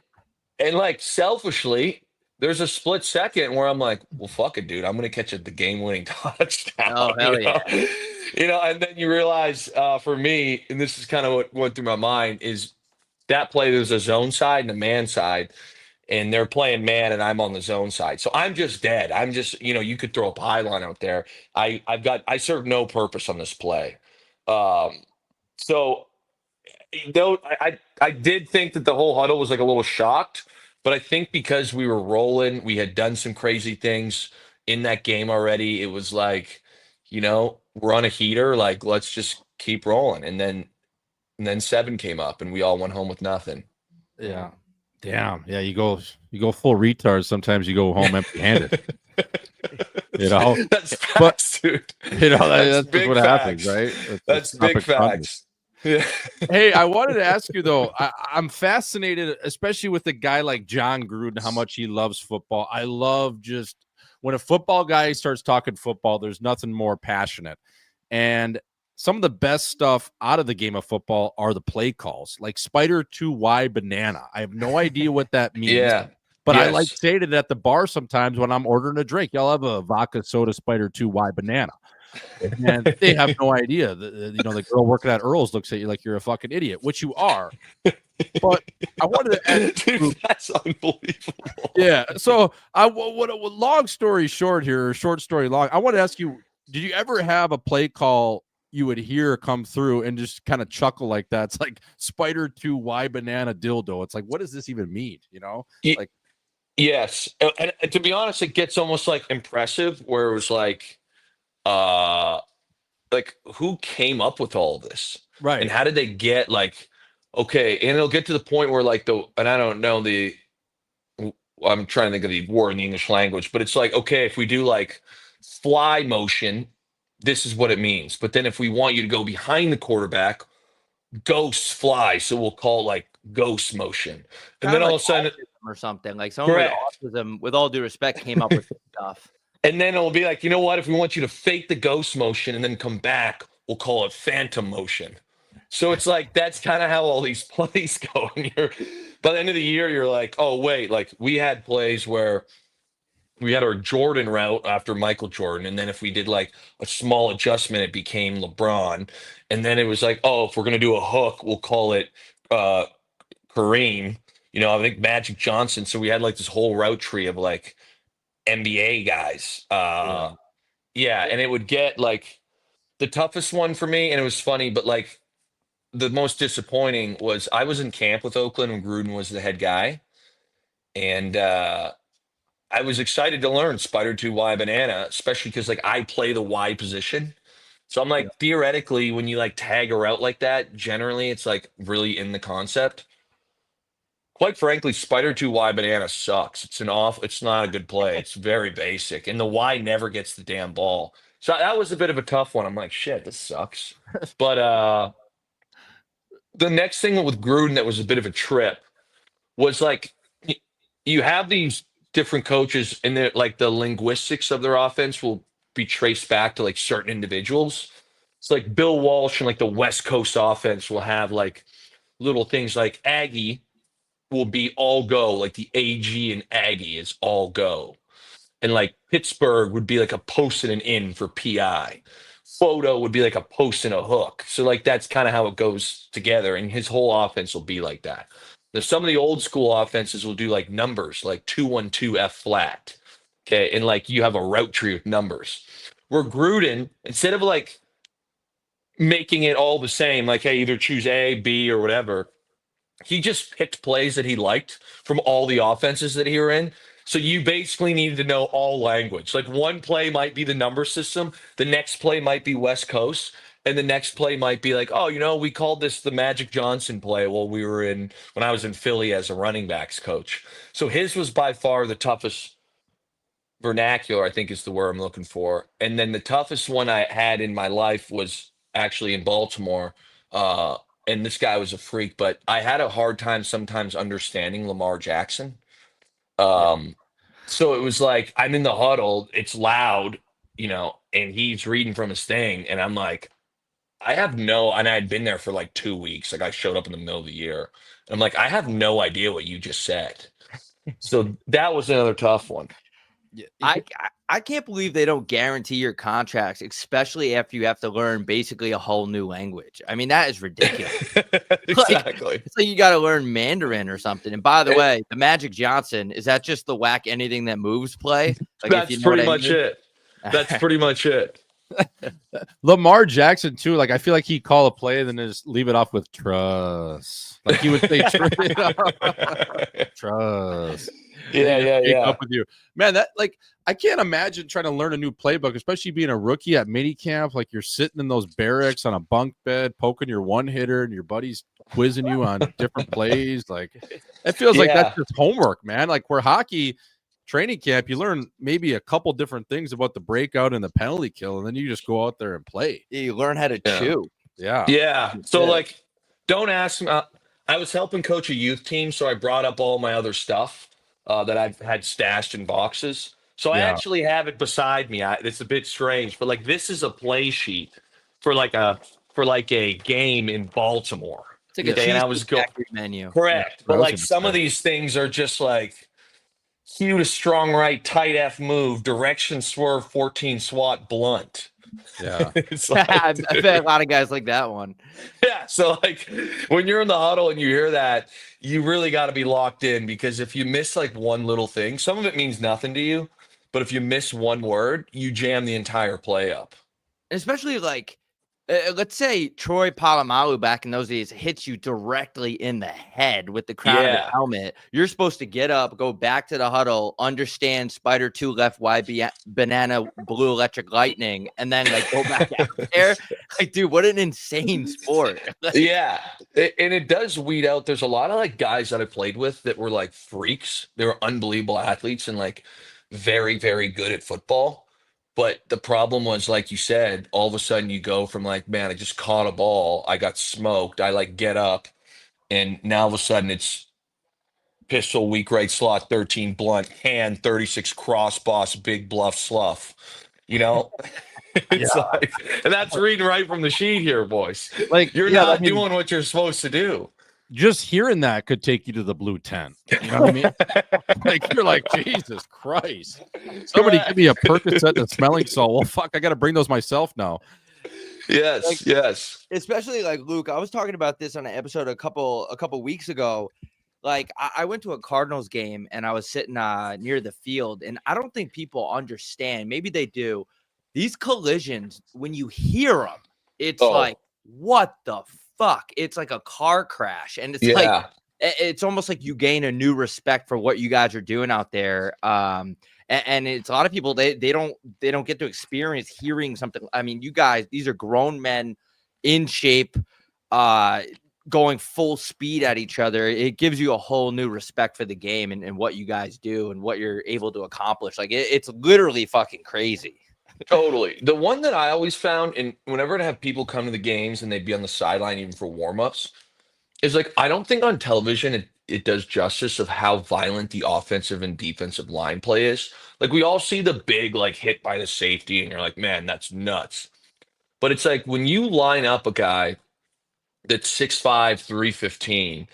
like selfishly, there's a split second where I'm like, well, fuck it, dude. I'm gonna catch the game-winning touchdown. Oh, You hell know, yeah. and then you realize for me, and this is kind of what went through my mind, is that play there's a zone side and a man side, and they're playing man, and I'm on the zone side. So I'm just dead. I'm just, you could throw a pylon out there. I serve no purpose on this play. Um, so though I did think that the whole huddle was like a little shocked, but I think because we were rolling, we had done some crazy things in that game already. It was like, we're on a heater, like let's just keep rolling. And then 7 came up and we all went home with nothing. Yeah. Damn. Yeah, you go full retard. Sometimes you go home empty-handed. That's But facts, dude. that's just Big what happens, facts. right? That's It's big topic Sunday. facts. Yeah. Hey, I wanted to ask you though. I'm fascinated, especially with a guy like John Gruden, how much he loves football. I love just when a football guy starts talking football, there's nothing more passionate. And some of the best stuff out of the game of football are the play calls, like Spider 2Y banana. I have no idea what that means. Yeah. But I like Yes. saying it at the bar sometimes when I'm ordering a drink. Y'all have a vodka soda Spider 2Y banana. And they have no idea. The girl working at Earl's looks at you like you're a fucking idiot, which you are. But I wanted to ask you, Dude, that's unbelievable. yeah. So long story short here, or short story long, I want to ask you, did you ever have a play call you would hear come through and just kind of chuckle like that? It's like Spider 2Y banana dildo. It's like, what does this even mean? Ye- Like, Yes. And to be honest, it gets almost like impressive where it was like who came up with all this? right. And how did they get like, okay, and it'll get to the point where like and I don't know I'm trying to think of the word in the English language, but it's like, okay, if we do like fly motion, this is what it means. But then if we want you to go behind the quarterback, ghost fly, so we'll call it like ghost motion. And Kind then of all like of a sudden, autism or something. Like someone with correct. autism, with all due respect, came up with this stuff. And then it'll be like, you know what? If we want you to fake the ghost motion and then come back, we'll call it phantom motion. So it's like that's kind of how all these plays go. And by the end of the year, you're like, oh wait, like we had plays where we had our Jordan route after Michael Jordan, and then if we did like a small adjustment, it became LeBron. And then it was like, oh, if we're gonna do a hook, we'll call it uh Kareem. I think Magic Johnson. So we had like this whole route tree of like NBA guys. Yeah. Yeah, and it would get like the toughest one for me, and it was funny, but like the most disappointing was I was in camp with Oakland when Gruden was the head guy, and I was excited to learn Spider 2Y banana, especially because like I play the Y position. So I'm Yeah. like, theoretically, when you like tag a route like that, generally it's like really in the concept. Quite frankly, Spider 2Y banana sucks. It's not a good play. It's very basic. And the Y never gets the damn ball. So that was a bit of a tough one. I'm like, shit, this sucks. But the next thing with Gruden that was a bit of a trip was like you have these different coaches and they're like the linguistics of their offense will be traced back to like certain individuals. It's like Bill Walsh and like the West Coast offense will have like little things like Aggie will be all go, like the AG and Aggie is all go. And like Pittsburgh would be like a post and an in for PI. Photo would be like a post and a hook. So like that's kind of how it goes together. And his whole offense will be like that. Now, some of the old school offenses will do like numbers, like 2-1-2 F flat. Okay. And like you have a route tree with numbers. Where Gruden, instead of like making it all the same. Like, hey, either choose A, B, or whatever. He just picked plays that he liked from all the offenses that he were in. So you basically needed to know all language. Like one play might be the number system, the next play might be West Coast, and the next play might be like, oh, we called this the Magic Johnson play when I was in Philly as a running backs coach. So his was by far the toughest vernacular, I think is the word I'm looking for. And then the toughest one I had in my life was actually in Baltimore. Uh, and this guy was a freak, but I had a hard time sometimes understanding Lamar Jackson. Yeah. So it was like I'm in the huddle, it's loud, and he's reading from his thing, and I'm like, and I had been there for like 2 weeks. Like I showed up in the middle of the year. And I'm like, I have no idea what you just said. So that was another tough one. Yeah, I can't believe they don't guarantee your contracts, especially after you have to learn basically a whole new language. I mean, that is ridiculous. Exactly. It's like you got to learn Mandarin or something. And by the way, the Magic Johnson, is that just the whack anything that moves play? Like That's pretty much it. That's pretty much it. Lamar Jackson too. Like I feel like he'd call a play and then just leave it off with trust. Like he would say trust. Yeah. Up with you, man. That like I can't imagine trying to learn a new playbook, especially being a rookie at mini camp. Like you're sitting in those barracks on a bunk bed, poking your one hitter, and your buddies quizzing you on different plays. Like it feels like that's just homework, man. Like where hockey training camp, you learn maybe a couple different things about the breakout and the penalty kill, and then you just go out there and play. Yeah, you learn how to chew. Yeah. So like, don't ask me. I was helping coach a youth team, so I brought up all my other stuff that I've had stashed in boxes. So I actually have it beside me. It's a bit strange, but like this is a play sheet for like a game in Baltimore. It's like a cheese menu. Correct, but like some of these things are just like cue to strong right, tight F move, direction swerve, 14 swat blunt. Yeah. It's like, I bet a lot of guys like that one. Yeah. So like when you're in the huddle and you hear that, you really got to be locked in, because if you miss like one little thing, some of it means nothing to you, but if you miss one word, you jam the entire play up. Especially like, let's say Troy Polamalu back in those days hits you directly in the head with the crown of the helmet. You're supposed to get up, go back to the huddle, understand Spider 2 left Y banana blue electric lightning, and then like go back out there. Like, dude, what an insane sport. Yeah. And it does weed out. There's a lot of like guys that I played with that were like freaks. They were unbelievable athletes and like very, very good at football. But the problem was, like you said, all of a sudden you go from like, man, I just caught a ball, I got smoked, I like get up, and now all of a sudden it's pistol, weak right slot, 13 blunt, hand, 36 cross boss, big bluff slough. It's like, and that's reading right from the sheet here, boys. Like you're not doing what you're supposed to do. Just hearing that could take you to the blue 10. You know what I mean? Like you're like, Jesus Christ. Somebody give me a Percocet and a smelling salt. Well, fuck, I got to bring those myself now. Yes, yes. Especially like Luke, I was talking about this on an episode a couple weeks ago. Like I went to a Cardinals game and I was sitting near the field, and I don't think people understand. Maybe they do. These collisions, when you hear them, it's like, what the fuck? It's like a car crash, and it's like it's almost like you gain a new respect for what you guys are doing out there. And it's a lot of people they don't get to experience hearing something. I mean, you guys, these are grown men in shape, going full speed at each other. It gives you a whole new respect for the game and what you guys do and what you're able to accomplish. Like it's literally fucking crazy. Totally. The one that I always found, and whenever I'd have people come to the games and they'd be on the sideline even for warmups, is like I don't think on television it does justice of how violent the offensive and defensive line play is. Like we all see the big like hit by the safety, and you're like, man, that's nuts. But it's like when you line up a guy that's 6'5", 315,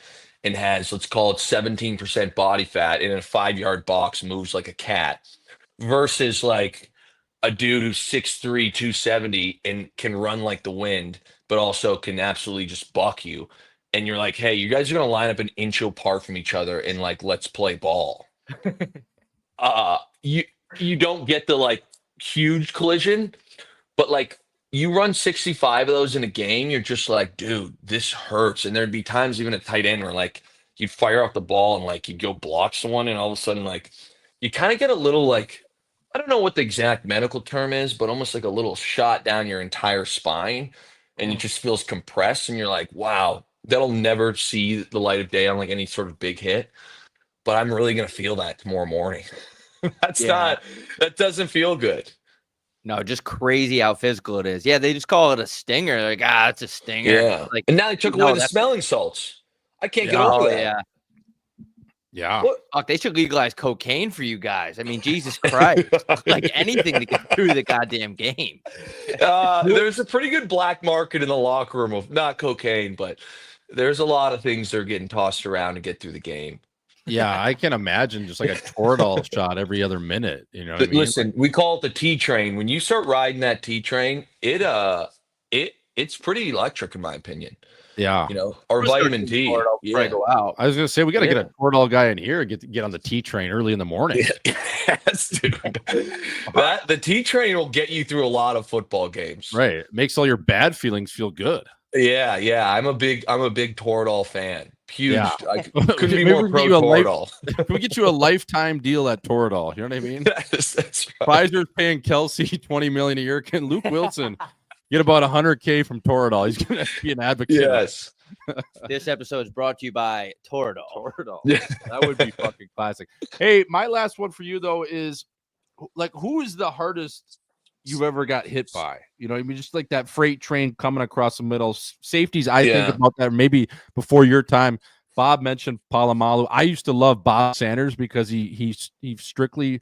and has, let's call it 17% body fat in a 5-yard box, moves like a cat, versus like a dude who's 6'3", 270 and can run like the wind, but also can absolutely just buck you. And you're like, hey, you guys are going to line up an inch apart from each other and like, let's play ball. You don't get the like huge collision, but like you run 65 of those in a game, you're just like, dude, this hurts. And there'd be times even at tight end where like you'd fire off the ball and like you'd go block someone, and all of a sudden like you kind of get a little like, I don't know what the exact medical term is, but almost like a little shot down your entire spine, and it just feels compressed, and you're like, wow, that'll never see the light of day on like any sort of big hit. But I'm really gonna feel that tomorrow morning. That's Yeah. not that doesn't feel good. No, just crazy how physical it is. Yeah, they just call it a stinger. They're like, it's a stinger. Yeah. Like, And now they took away no, the that's smelling salts. I can't get Yeah. over oh that. yeah. Yeah. What? Fuck, they should legalize cocaine for you guys. I mean, Jesus Christ. Like anything to get through the goddamn game. There's a pretty good black market in the locker room of not cocaine, but there's a lot of things that are getting tossed around to get through the game. Yeah, I can imagine just like a Toradol shot every other minute. You know what I But mean? listen, we call it the T train. When you start riding that T train, it's pretty electric in my opinion. Yeah. You know, or I'm just gonna vitamin drink D. Toradol before I Yeah. go out. I was gonna say we got to Yeah. get a Toradol guy in here and get on the T train early in the morning. Yes, dude. The T train will get you through a lot of football games. Right. It makes all your bad feelings feel good. Yeah, yeah. I'm a big Toradol fan. Huge. Yeah. I couldn't be Maybe more we can pro get you a life- Toradol. Can we get you a lifetime deal at Toradol? You know what I mean? That's right. Pfizer's paying Kelsey $20 million a year. Can Luke Wilson get about $100K from Toradol? He's gonna be an advocate. Yes. This episode is brought to you by Toradol. Toradol. Yeah. That would be fucking classic. Hey, my last one for you though is like, who is the hardest you've ever got hit by? You know, I mean, just like that freight train coming across the middle. Safeties, I Yeah. think about that maybe before your time. Bob mentioned Palomalu. I used to love Bob Sanders because he strictly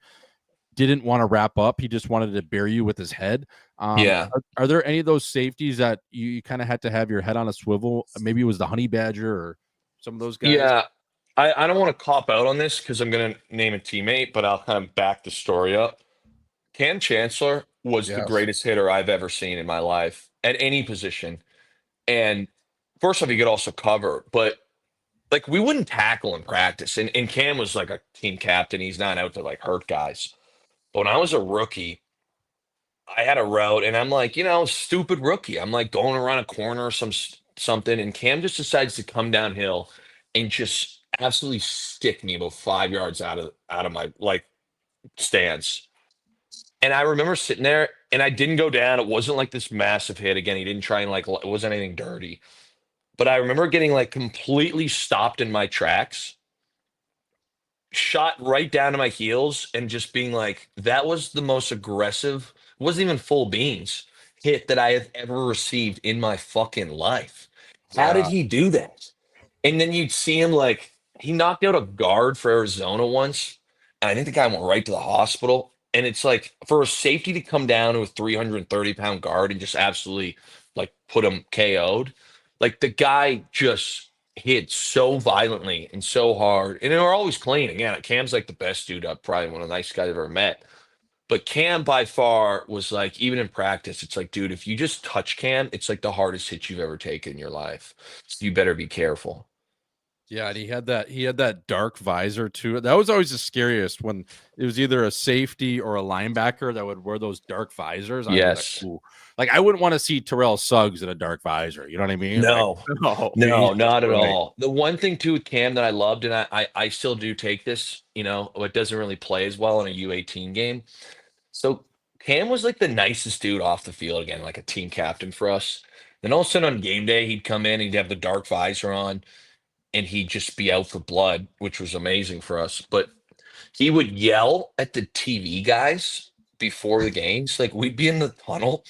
didn't want to wrap up. He just wanted to bury you with his head. Yeah. Are there any of those safeties that you kind of had to have your head on a swivel? Maybe it was the Honey Badger or some of those guys. Yeah. I don't want to cop out on this because I'm going to name a teammate, but I'll kind of back the story up. Cam Chancellor was the Yes. greatest hitter I've ever seen in my life at any position. And first off, he could also cover, but like we wouldn't tackle in practice. And Cam was like a team captain. He's not out to like hurt guys. But when I was a rookie, I had a route and I'm like, stupid rookie. I'm like going around a corner or something. And Cam just decides to come downhill and just absolutely stick me about 5 yards out of my like stance. And I remember sitting there and I didn't go down. It wasn't like this massive hit. Again, he didn't try and like, it wasn't anything dirty. But I remember getting like completely stopped in my tracks, shot right down to my heels, and just being like, that was the most aggressive, it wasn't even full beans hit that I have ever received in my fucking life. How did Yeah. he do that? And then you'd see him like, he knocked out a guard for Arizona once. And I think the guy went right to the hospital. And it's like for a safety to come down to a 330-pound guard and just absolutely like put him KO'd. Like the guy just hit so violently and so hard. And they were always clean. Again, Cam's like the best dude, probably one of the nicest guys I've ever met. But Cam by far was like, even in practice, it's like, dude, if you just touch Cam, it's like the hardest hit you've ever taken in your life. So you better be careful. Yeah, and he had that dark visor too. That was always the scariest when it was either a safety or a linebacker that would wear those dark visors. I was Yes. like, ooh. Like I wouldn't want to see Terrell Suggs in a dark visor. You know what I mean? No, Like, no, Jesus not at Christ. all. The one thing too with Cam that I loved, and I still do take this, it doesn't really play as well in a U18 game. So Cam was like the nicest dude off the field again, like a team captain for us. Then all of a sudden on game day, he'd come in, he'd have the dark visor on, and he'd just be out for blood, which was amazing for us. But he would yell at the TV guys before the games. Like we'd be in the tunnel,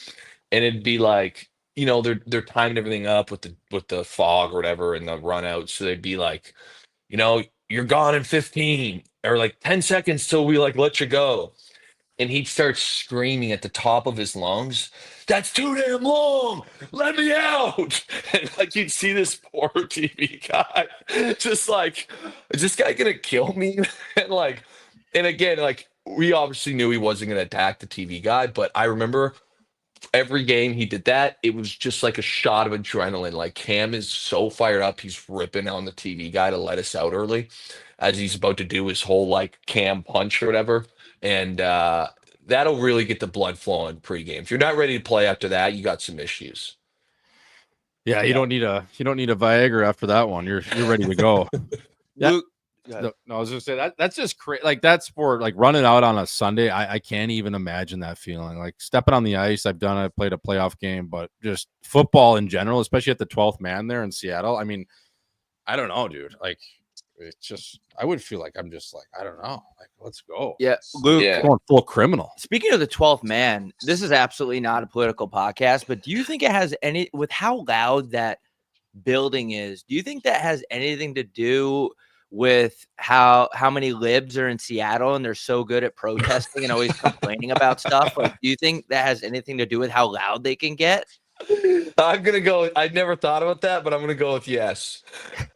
and it'd be like, they're timing everything up with the fog or whatever and the run out. So they'd be like, you're gone in 15 or like 10 seconds till we like let you go. And he'd start screaming at the top of his lungs, "That's too damn long. Let me out." And like you'd see this poor TV guy just like, is this guy gonna kill me? And again, like we obviously knew he wasn't gonna attack the TV guy, but I remember every game he did that, it was just like a shot of adrenaline. Like Cam is so fired up, he's ripping on the TV guy to let us out early as he's about to do his whole like Cam punch or whatever. And that'll really get the blood flowing pregame. If you're not ready to play after that, you got some issues. Yeah, you don't need a Viagra after that one. You're ready to go. Luke, No, I was gonna say that's just crazy. Like that sport, like running out on a Sunday, I can't even imagine that feeling. Like stepping on the ice, I played a playoff game, but just football in general, especially at the 12th man there in Seattle. I mean, I don't know, dude. Like it's just, I would feel like I'm just like, I don't know. Like, let's go. yeah, Luke, Going full criminal. Speaking of the 12th man, this is absolutely not a political podcast, but do you think it has any, with how loud that building is, do you think that has anything to do with how many libs are in Seattle and they're so good at protesting and always complaining about stuff? Like, do you think that has anything to do with how loud they can get? I'm gonna go. I never thought about that, but I'm gonna go with yes.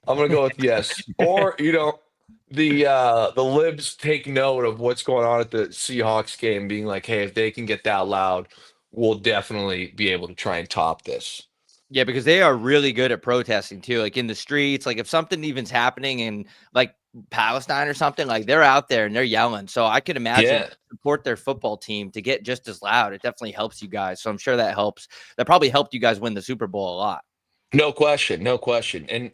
I'm gonna go with yes. Or the libs take note of what's going on at the Seahawks game, being like, hey, if they can get that loud, we'll definitely be able to try and top this. Yeah, because they are really good at protesting too, like in the streets. Like if something even's happening in like Palestine or something, like they're out there and they're yelling. So I could imagine support their football team to get just as loud. It definitely helps you guys. So I'm sure that helps. That probably helped you guys win the Super Bowl a lot. No question, no question. And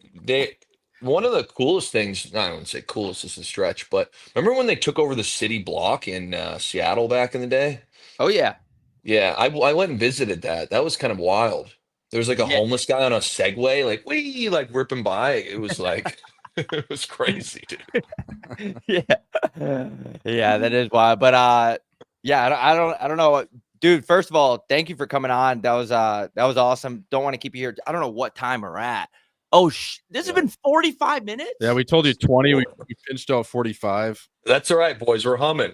one of the coolest things, I don't say coolest is a stretch, but remember when they took over the city block in Seattle back in the day? Oh yeah. Yeah, I went and visited that. That was kind of wild. There was like a homeless guy on a Segway, like ripping by. It was like it was crazy, dude. Yeah, that is wild. But I don't know, dude. First of all, thank you for coming on. That was awesome. Don't want to keep you here. I don't know what time we're at. Oh, this has been 45 minutes. Yeah, we told you 20. We pinched out 45. That's all right, boys. We're humming.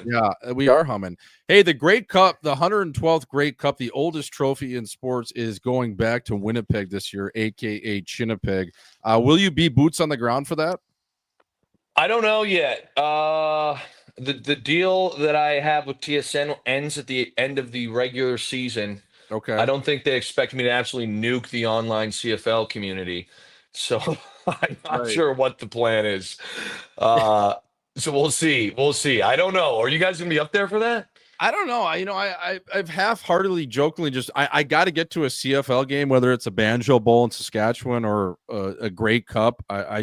Yeah, we are humming. Hey, the Great Cup, the 112th Great Cup, the oldest trophy in sports, is going back to Winnipeg this year, aka Chinnipeg. Will you be boots on the ground for that? I don't know yet. The deal that I have with TSN ends at the end of the regular season. Okay. I don't think they expect me to absolutely nuke the online CFL community. So I'm not sure what the plan is. So we'll see. I don't know. Are you guys going to be up there for that? I don't know. I've half-heartedly, jokingly just I got to get to a CFL game, whether it's a Banjo Bowl in Saskatchewan or a Great Cup. I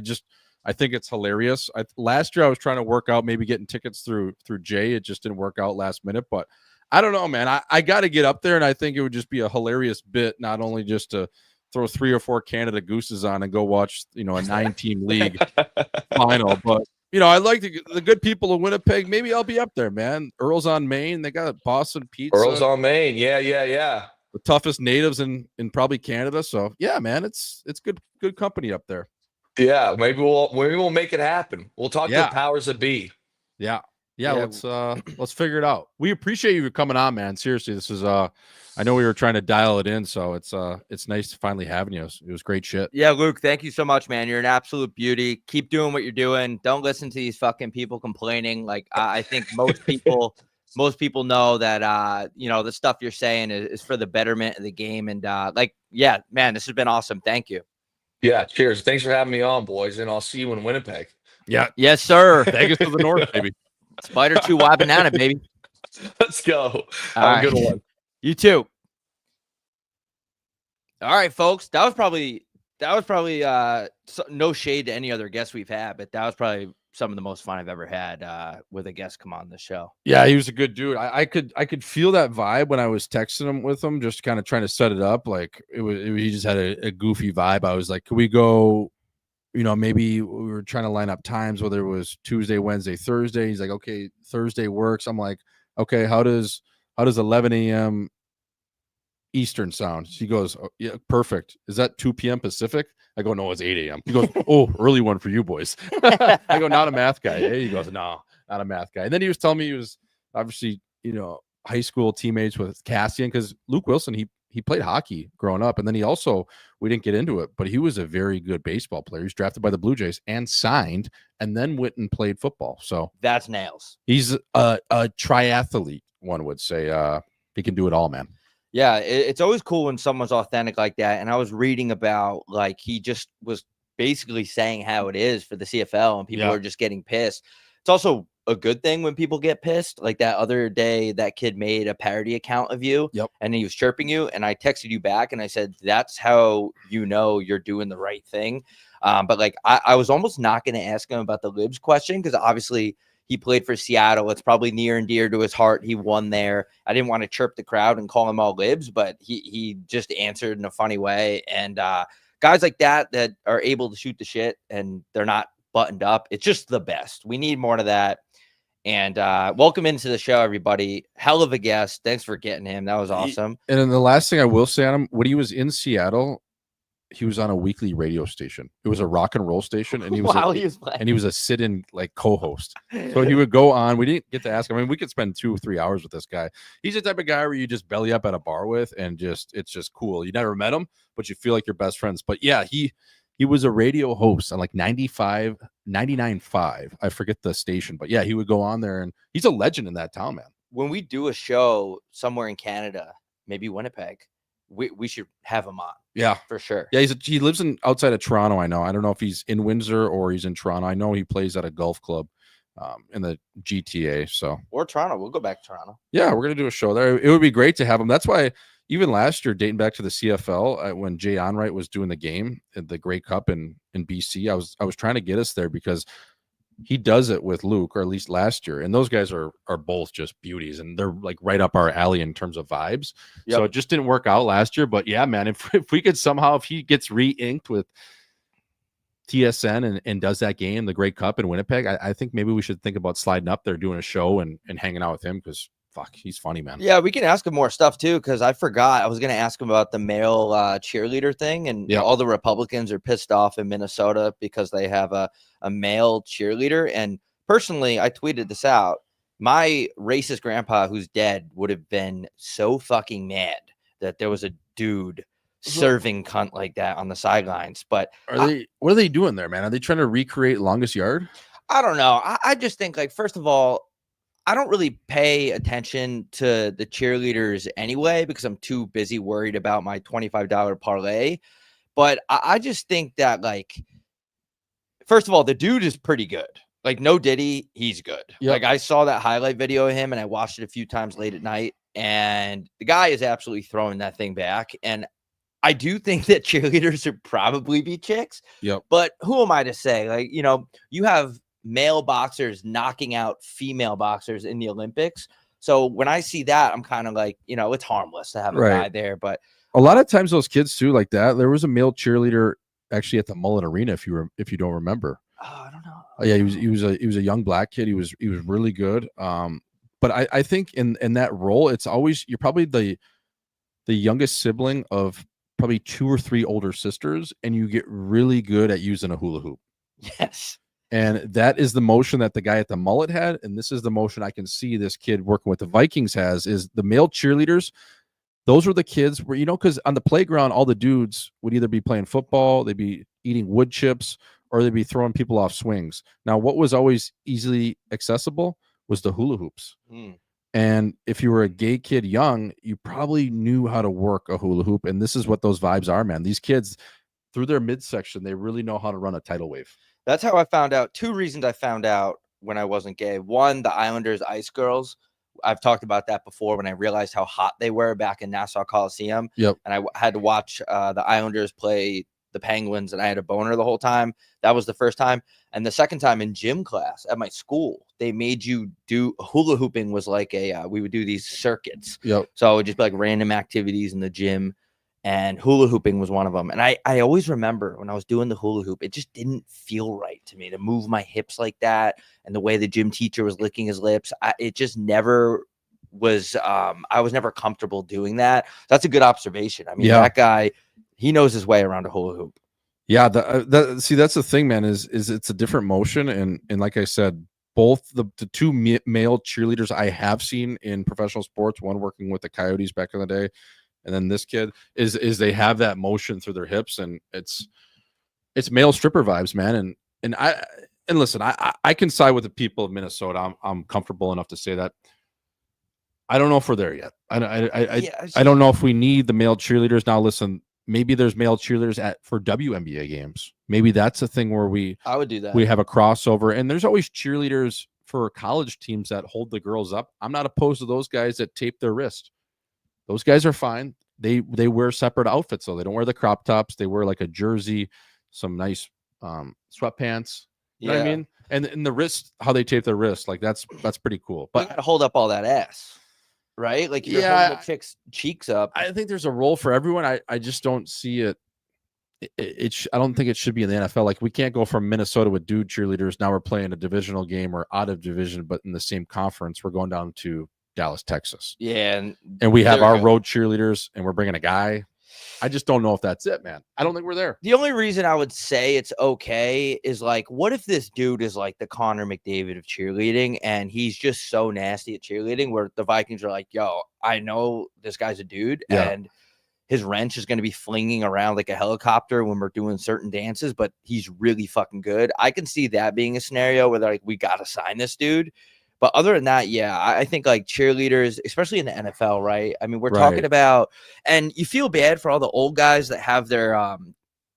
think it's hilarious. Last year I was trying to work out maybe getting tickets through Jay. It just didn't work out last minute, but I don't know, man. I got to get up there, and I think it would just be a hilarious bit, not only just to throw 3 or 4 Canada Gooses on and go watch, a 9-team league final. But, I like the good people of Winnipeg. Maybe I'll be up there, man. Earl's on Main. They got Boston pizza. Earl's on Main. Yeah. The toughest natives in probably Canada. So, yeah, man, it's good company up there. Yeah, maybe we'll make it happen. We'll talk to the powers that be. Yeah, let's figure it out. We appreciate you coming on, man. Seriously, this is I know we were trying to dial it in, so it's nice finally having you. It was great shit. Yeah, Luke, thank you so much, man. You're an absolute beauty. Keep doing what you're doing. Don't listen to these fucking people complaining. Like I think most people know that the stuff you're saying is for the betterment of the game. And man, this has been awesome. Thank you. Yeah, cheers. Thanks for having me on, boys, and I'll see you in Winnipeg. Yeah. Yes, sir. Vegas to the north, baby. Spider 2 Y banana, baby. Let's go. Have a good one. You too. All right, folks. That was probably no shade to any other guests we've had, but that was probably some of the most fun I've ever had with a guest come on the show. Yeah, he was a good dude. I could feel that vibe when I was texting him with him, just kind of trying to set it up. Like he just had a goofy vibe. I was like, could we go? Maybe we were trying to line up times, whether it was Tuesday, Wednesday, Thursday. He's like, okay, Thursday works. I'm like, okay, how does 11 a.m. Eastern sound? He goes, oh, yeah, perfect. Is that 2 p.m. Pacific? I go, no, it's 8 a.m. He goes, oh, early one for you boys. I go, not a math guy. Eh? He goes, no, not a math guy. And then he was telling me he was obviously, high school teammates with Cassian, because Luke Willson, he played hockey growing up. And then he also, we didn't get into it, but he was a very good baseball player. He was drafted by the Blue Jays and signed, and then went and played football. So that's nails. He's a triathlete, one would say. He can do it all, man. Yeah, it's always cool when someone's authentic like that. And I was reading about, like, he just was basically saying how it is for the CFL, and people are just getting pissed. It's also a good thing when people get pissed. Like that other day, that kid made a parody account of you, and he was chirping you, and I texted you back, and I said, "That's how you know you're doing the right thing." But like, I was almost not going to ask him about the libs question because obviously he played for Seattle. It's probably near and dear to his heart. He won there. I didn't want to chirp the crowd and call him all libs, but he just answered in a funny way. And guys like that are able to shoot the shit and they're not buttoned up. It's just the best. We need more of that. And welcome into the show, everybody. Hell of a guest. Thanks for getting him. That was awesome. And then the last thing I will say on him, when he was in Seattle, he was on a weekly radio station. It was a rock and roll station, and he was a sit-in like co-host. So he would go on. We didn't get to ask him. I mean, we could spend 2 or 3 hours with this guy. He's the type of guy where you just belly up at a bar with, and it's just cool. You never met him, but you feel like you're best friends. But yeah, he was a radio host on like 99.5. I forget the station, but yeah, he would go on there, and he's a legend in that town, man. When we do a show somewhere in Canada, maybe Winnipeg, we should have him on. Yeah, for sure. Yeah, he lives outside of Toronto. I know. I don't know if he's in Windsor or he's in Toronto. I know he plays at a golf club in the GTA. So or Toronto. We'll go back to Toronto. Yeah, we're gonna do a show there. It would be great to have him. That's why even last year, dating back to the CFL, when Jay Onrait was doing the game at the Grey Cup in BC, I was trying to get us there because he does it with Luke, or at least last year. And those guys are both just beauties, and they're like right up our alley in terms of vibes. Yep. So it just didn't work out last year. But yeah, man, if we could somehow, if he gets re-inked with TSN and does that game, the Great Cup in Winnipeg, I think maybe we should think about sliding up there, doing a show and hanging out with him because fuck, he's funny, man. Yeah, we can ask him more stuff too, because I forgot. I was going to ask him about the male cheerleader thing, and all the Republicans are pissed off in Minnesota because they have a male cheerleader. And personally, I tweeted this out. My racist grandpa, who's dead, would have been so fucking mad that there was a dude serving cunt like that on the sidelines. But what are they doing there, man? Are they trying to recreate Longest Yard? I don't know. I just think, like, first of all, I don't really pay attention to the cheerleaders anyway because I'm too busy worried about my $25 parlay. But I just think that, like, first of all, the dude is pretty good. Like, no Diddy, he's good. Yep. Like, I saw that highlight video of him and I watched it a few times late at night, and the guy is absolutely throwing that thing back. And I do think that cheerleaders should probably be chicks. Yep. But who am I to say? Like, you know, you have male boxers knocking out female boxers in the Olympics. So when I see that, I'm kind of like, you know, it's harmless to have a guy there. But a lot of times those kids too, like that, there was a male cheerleader actually at the Mullet Arena, if you don't remember. Oh, I don't know. Yeah, he was a young black kid. He was really good. But I think in that role, it's always, you're probably the youngest sibling of probably 2 or 3 older sisters, and you get really good at using a hula hoop. Yes. And that is the motion that the guy at the Mullet had. And this is the motion I can see this kid working with the Vikings has, is the male cheerleaders. Those were the kids where, you know, because on the playground, all the dudes would either be playing football, they'd be eating wood chips, or they'd be throwing people off swings. Now, what was always easily accessible was the hula hoops. And if you were a gay kid young, you probably knew how to work a hula hoop. And this is what those vibes are, man. These kids, through their midsection, they really know how to run a tidal wave. That's how I found out. 2 reasons I found out when I wasn't gay. One, the Islanders Ice Girls. I've talked about that before when I realized how hot they were back in Nassau Coliseum. Yep. And I had to watch the Islanders play the Penguins, and I had a boner the whole time. That was the first time. And the second time in gym class at my school, they made you do hula hooping. Was like we would do these circuits. Yep. So it would just be like random activities in the gym. And hula hooping was one of them. And I always remember when I was doing the hula hoop, it just didn't feel right to me to move my hips like that. And the way the gym teacher was licking his lips, it just never was, I was never comfortable doing that. That's a good observation. I mean, that guy, he knows his way around a hula hoop. Yeah. See, that's the thing, man, is it's a different motion. And like I said, both the 2 male cheerleaders I have seen in professional sports, one working with the Coyotes back in the day, and then this kid is they have that motion through their hips, and it's male stripper vibes, man. And listen, I can side with the people of Minnesota. I'm comfortable enough to say that. I don't know if we're there yet. I don't know if we need the male cheerleaders. Now, listen, maybe there's male cheerleaders for WNBA games. Maybe that's a thing where I would do that. We have a crossover, and there's always cheerleaders for college teams that hold the girls up, I'm not opposed to those guys that tape their wrist. Those guys are fine. They wear separate outfits, though. They don't wear the crop tops. They wear like a jersey, some nice sweatpants. You know what I mean? And the wrist, how they tape their wrist, like that's pretty cool. But But you gotta hold up all that ass, right? Like you're Yeah, holding the chick's cheeks up. I think there's a role for everyone. I just don't see it. I don't think it should be in the NFL. Like we can't go from Minnesota with dude cheerleaders. Now we're playing a divisional game or out of division, but in the same conference. We're going down to Dallas, Texas. Yeah, And we have they're our good. road cheerleaders, and we're bringing a guy. I just don't know if that's it, man. I don't think we're there. The only reason I would say it's okay is like, what if this dude is like the Connor McDavid of cheerleading and he's just so nasty at cheerleading where the Vikings are like, yo, I know this guy's a dude and his wrench is going to be flinging around like a helicopter when we're doing certain dances, but he's really fucking good. I can see that being a scenario where they're like, we got to sign this dude. But other than that, yeah, I think like cheerleaders, especially in the NFL, right? I mean, we're talking about, and you feel bad for all the old guys that have their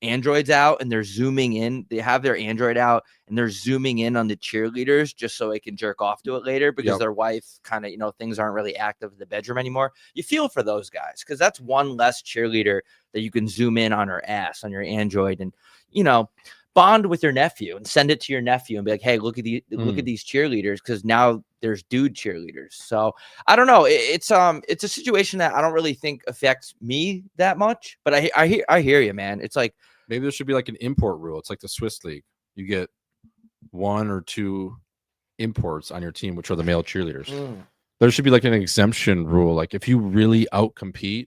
Androids out and they're zooming in. They have their Android out and they're zooming in on the cheerleaders just so they can jerk off to it later because their wife kind of, you know, things aren't really active in the bedroom anymore. You feel for those guys because that's one less cheerleader that you can zoom in on her ass on your Android and, you know, bond with your nephew and send it to your nephew and be like, hey, look at these cheerleaders, because now there's dude cheerleaders. So I don't know. It's a situation that I don't really think affects me that much, but I hear you, man. It's like maybe there should be like an import rule. It's like the Swiss League. You get 1 or 2 imports on your team, which are the male cheerleaders. There should be like an exemption rule. Like if you really outcompete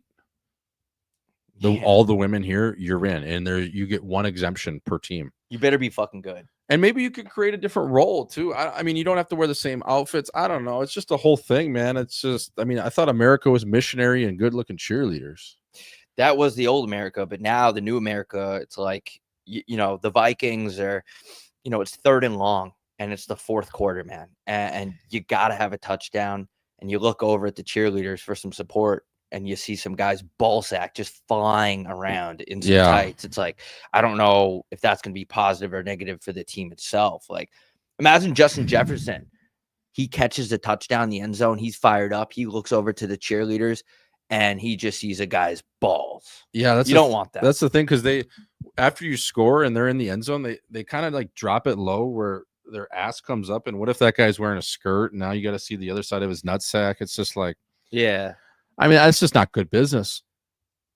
all the women here, you're in, and there you get 1 exemption per team. You better be fucking good. And maybe you could create a different role too. I mean, you don't have to wear the same outfits. I don't know. It's just a whole thing, man. It's just, I mean, I thought America was missionary and good looking cheerleaders. That was the old America, but now the new America, it's like, you know, the Vikings are, you know, it's 3rd and long and it's the 4th quarter, man. And you got to have a touchdown and you look over at the cheerleaders for some support and you see some guys ball sack just flying around in some tights. It's like, I don't know if that's going to be positive or negative for the team itself. Like, imagine Justin Jefferson. He catches the touchdown in the end zone. He's fired up. He looks over to the cheerleaders and he just sees a guy's balls. Yeah, you don't want that. That's the thing, because they, after you score and they're in the end zone, they kind of like drop it low where their ass comes up. And what if that guy's wearing a skirt? And now you got to see the other side of his nutsack. It's just like, yeah. I mean, that's just not good business.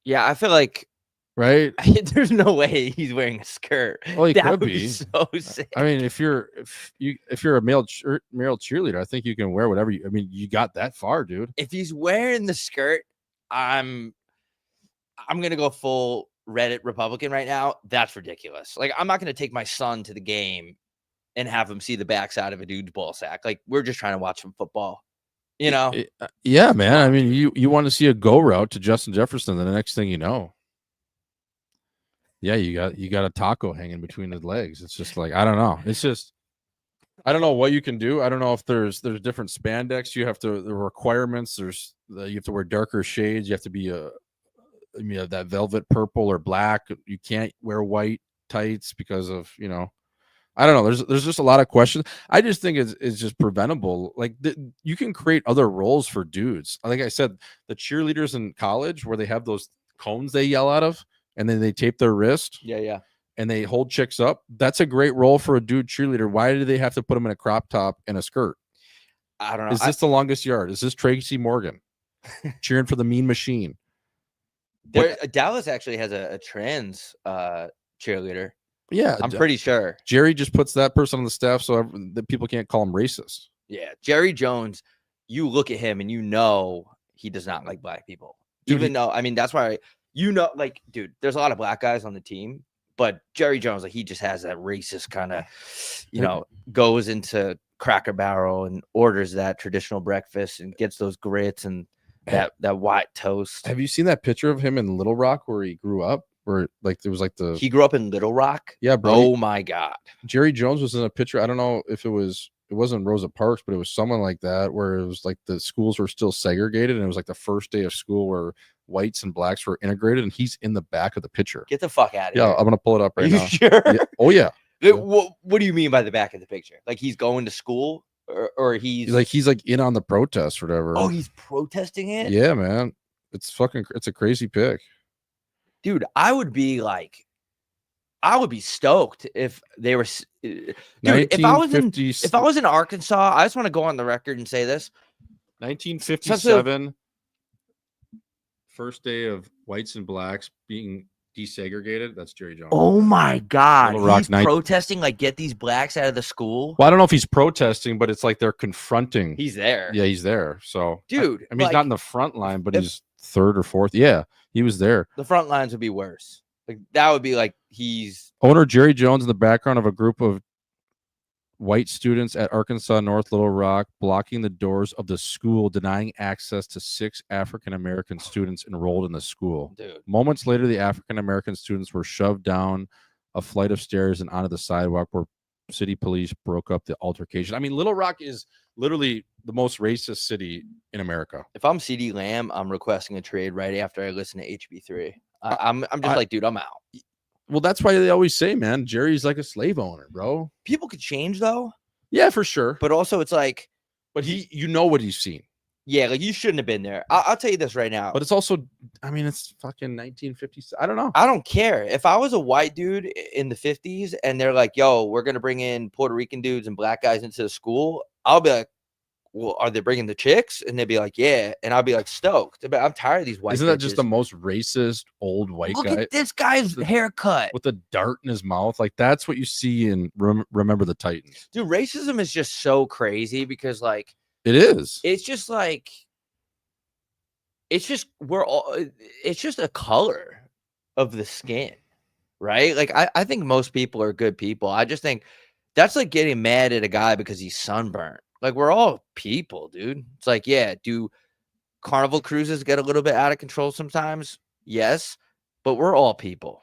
Yeah, I feel like there's no way he's wearing a skirt. Well, he that could would be so sick. I mean, if you're a male cheerleader, I think you can wear whatever I mean, you got that far, dude. If he's wearing the skirt, I'm gonna go full Reddit Republican right now. That's ridiculous. Like, I'm not gonna take my son to the game and have him see the backside of a dude's ball sack. Like, we're just trying to watch some football. You know? Yeah, man. I mean, you want to see a go route to Justin Jefferson, then the next thing you know, you got a taco hanging between his legs. It's just like, I don't know. It's just, I don't know what you can do. I don't know if there's different spandex. You have to, the requirements. You have to wear darker shades. You have to be that velvet purple or black. You can't wear white tights because of, you know, I don't know. There's just a lot of questions. I just think it's just preventable. Like you can create other roles for dudes. Like I said, the cheerleaders in college where they have those cones they yell out of, and then they tape their wrist. Yeah. And they hold chicks up. That's a great role for a dude cheerleader. Why do they have to put them in a crop top and a skirt? I don't know. Is this the longest yard? Is this Tracy Morgan cheering for the Mean Machine? Dallas actually has a trans cheerleader. Yeah, I'm pretty sure. Jerry just puts that person on the staff so that people can't call him racist. Yeah, Jerry Jones, you look at him and you know he does not like black people. Dude, even though, I mean, that's why, you know, like, dude, there's a lot of black guys on the team, but Jerry Jones, like, he just has that racist kind of, you know, goes into Cracker Barrel and orders that traditional breakfast and gets those grits and that white toast. Have you seen that picture of him in Little Rock where he grew up? Where like there was like he grew up in Little Rock. Yeah, bro. Oh my God. Jerry Jones was in a picture. I don't know if it wasn't Rosa Parks, but it was someone like that where it was like the schools were still segregated and it was like the first day of school where whites and blacks were integrated, and he's in the back of the picture. Get the fuck out of here. Yeah, I'm gonna pull it up right now. Are you sure? Yeah. Oh yeah. What do you mean by the back of the picture? Like he's going to school? or he's he's like in on the protest or whatever. oh, he's protesting it. Yeah, man. It's a crazy pick. Dude, I would be stoked if they were. Dude, if I was in Arkansas, I just want to go on the record and say this. 1957, first day of whites and blacks being desegregated. That's Jerry Jones. Oh my God, Little Rock he's protesting like get these blacks out of the school. Well, I don't know if he's protesting, but it's like they're confronting. He's there. Yeah, he's there. So, dude, I mean, he's not in the front line, but he's third or fourth. Yeah, he was there. The front lines would be worse. Like that would be like he's owner Jerry Jones in the background of a group of white students at Arkansas North Little Rock blocking the doors of the school, denying access to 6 African-American students enrolled in the school. Dude. Moments later, the African-American students were shoved down a flight of stairs and onto the sidewalk where city police broke up the altercation. I mean, Little Rock is literally the most racist city in America. If I'm CD Lamb, I'm requesting a trade right after I listen to HB3. I'm just like, dude, I'm out. Well, that's why they always say, man, Jerry's like a slave owner, bro. People could change though. Yeah, for sure. But also it's like, but you know what he's seen. Yeah, like you shouldn't have been there. I'll tell you this right now. But it's also, I mean, it's fucking 1950s. I don't know. I don't care. If I was a white dude in the 50s and they're like, yo, we're going to bring in Puerto Rican dudes and black guys into the school, I'll be like, well, are they bringing the chicks? And they'd be like, yeah. And I'll be like, stoked. But I'm tired of these white Isn't that just the most racist old white guy? Look at this guy's haircut. With a dart in his mouth. Like, that's what you see in Remember the Titans. Dude, racism is just so crazy because, like, it is. It's just like, it's just a color of the skin, right? Like, I think most people are good people. I just think that's like getting mad at a guy because he's sunburnt. Like, we're all people, dude. It's like, yeah, do Carnival cruises get a little bit out of control sometimes? Yes, but we're all people.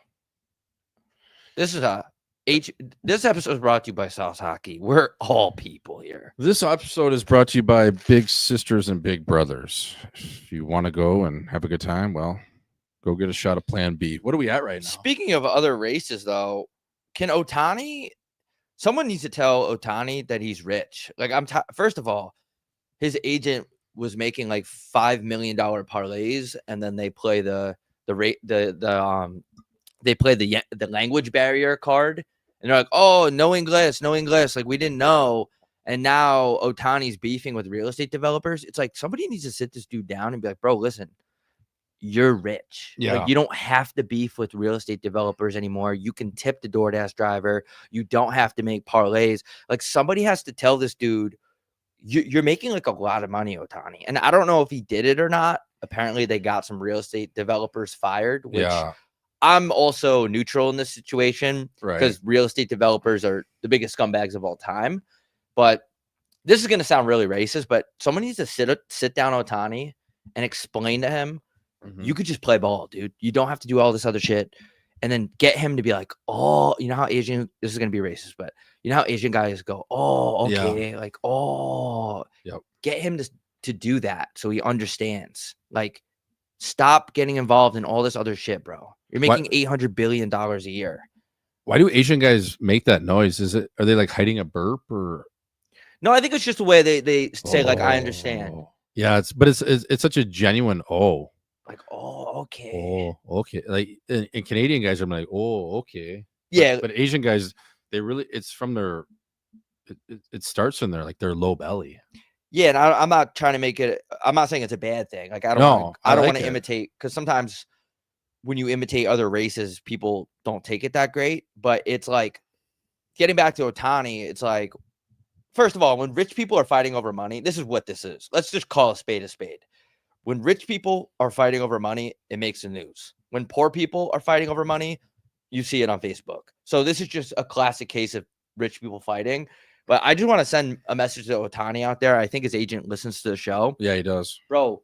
This episode is brought to you by Sauce Hockey. We're all people here. This episode is brought to you by Big Sisters and Big Brothers. If you want to go and have a good time, well, go get a shot of Plan B. What are we at right now? Speaking of other races, though, can Ohtani... Someone needs to tell Ohtani that he's rich. Like, first of all, his agent was making like $5 million parlays, and then they play the language barrier card, and they're like, oh, no English. Like, we didn't know. And now Ohtani's beefing with real estate developers. It's like somebody needs to sit this dude down and be like, bro, listen. You're rich. Yeah. Like, you don't have to beef with real estate developers anymore. You can tip the DoorDash driver. You don't have to make parlays. Like, somebody has to tell this dude, you're making like a lot of money, Ohtani. And I don't know if he did it or not. Apparently, they got some real estate developers fired, which I'm also neutral in this situation because real estate developers are the biggest scumbags of all time. But this is going to sound really racist, but someone needs to sit down Ohtani and explain to him, you could just play ball, dude. You don't have to do all this other shit. And then get him to be like, oh, you know how Asian, this is going to be racist, but you know how Asian guys go, oh, okay. Yeah. Like, oh, get him to do that so he understands. Like, stop getting involved in all this other shit, bro. You're making $800 billion a year. Why do Asian guys make that noise? Are they like hiding a burp or? No, I think it's just the way they say, like, I understand. Yeah, it's such a genuine like, oh, okay. Oh, okay. Like, and Canadian guys are like, oh, okay. Yeah. But Asian guys, they really, it's from their, it starts in their, like, their low belly. Yeah. And I'm not trying to make it, I'm not saying it's a bad thing. Like, I don't want to imitate, because sometimes when you imitate other races, people don't take it that great. But it's like, getting back to Ohtani, it's like, first of all, when rich people are fighting over money, this is what this is. Let's just call a spade a spade. When rich people are fighting over money, it makes the news. When poor people are fighting over money, you see it on Facebook. So this is just a classic case of rich people fighting. But I just want to send a message to Ohtani out there. I think his agent listens to the show. Yeah, he does. Bro,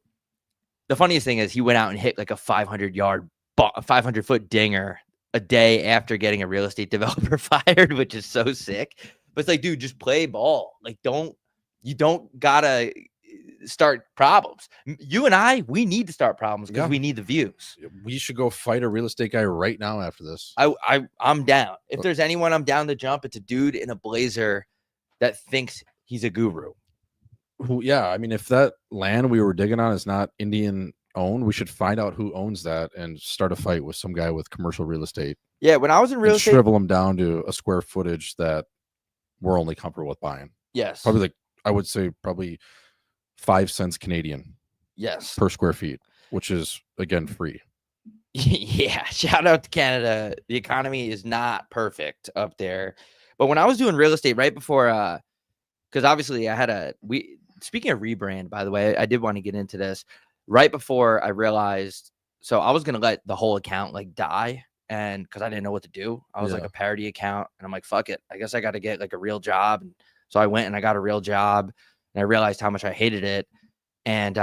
the funniest thing is he went out and hit like a 500-foot dinger a day after getting a real estate developer fired, which is so sick. But it's like, dude, just play ball. Like, you don't gotta start problems. You and we need to start problems because we need the views. We should go fight a real estate guy right now after this. I'm down. If there's anyone I'm down to jump, it's a dude in a blazer that thinks he's a guru. Yeah, I mean, if that land we were digging on is not Indian owned, we should find out who owns that and start a fight with some guy with commercial real estate. Yeah, when I was in real and estate, shrivel them down to a square footage that we're only comfortable with buying. yes, Probably like, I would say probably 5 cents Canadian yes, per square feet, which is again free. yeah. Shout out to Canada. The economy is not perfect up there, but when I was doing real estate right before, because obviously I had speaking of rebrand, by the way, I did want to get into this right before I realized. So I was gonna let the whole account like die, and because I didn't know what to do, I was like a parody account, and I'm like, fuck it, I guess I got to get like a real job. And so I went and I got a real job, and I realized how much I hated it. And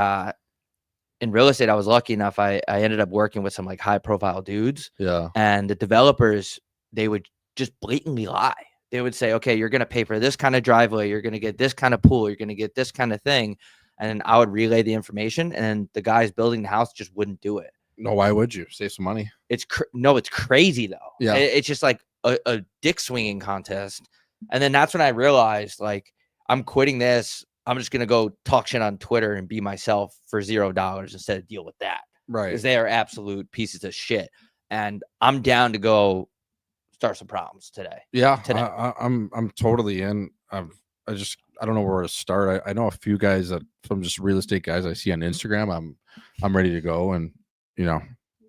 in real estate, I was lucky enough. I ended up working with some like high profile dudes. Yeah. And the developers, they would just blatantly lie. They would say, okay, you're going to pay for this kind of driveway. You're going to get this kind of pool. You're going to get this kind of thing. And I would relay the information, and the guys building the house just wouldn't do it. No, why would you? Save some money. It's it's crazy though. Yeah. It's just like a dick swinging contest. And then that's when I realized, like, I'm quitting this. I'm just going to go talk shit on Twitter and be myself for $0 instead of deal with that. Right. Because they are absolute pieces of shit. And I'm down to go start some problems today. Yeah. I'm totally in. I don't know where to start. I know a few guys that from just real estate guys I see on Instagram. I'm ready to go. And, you know,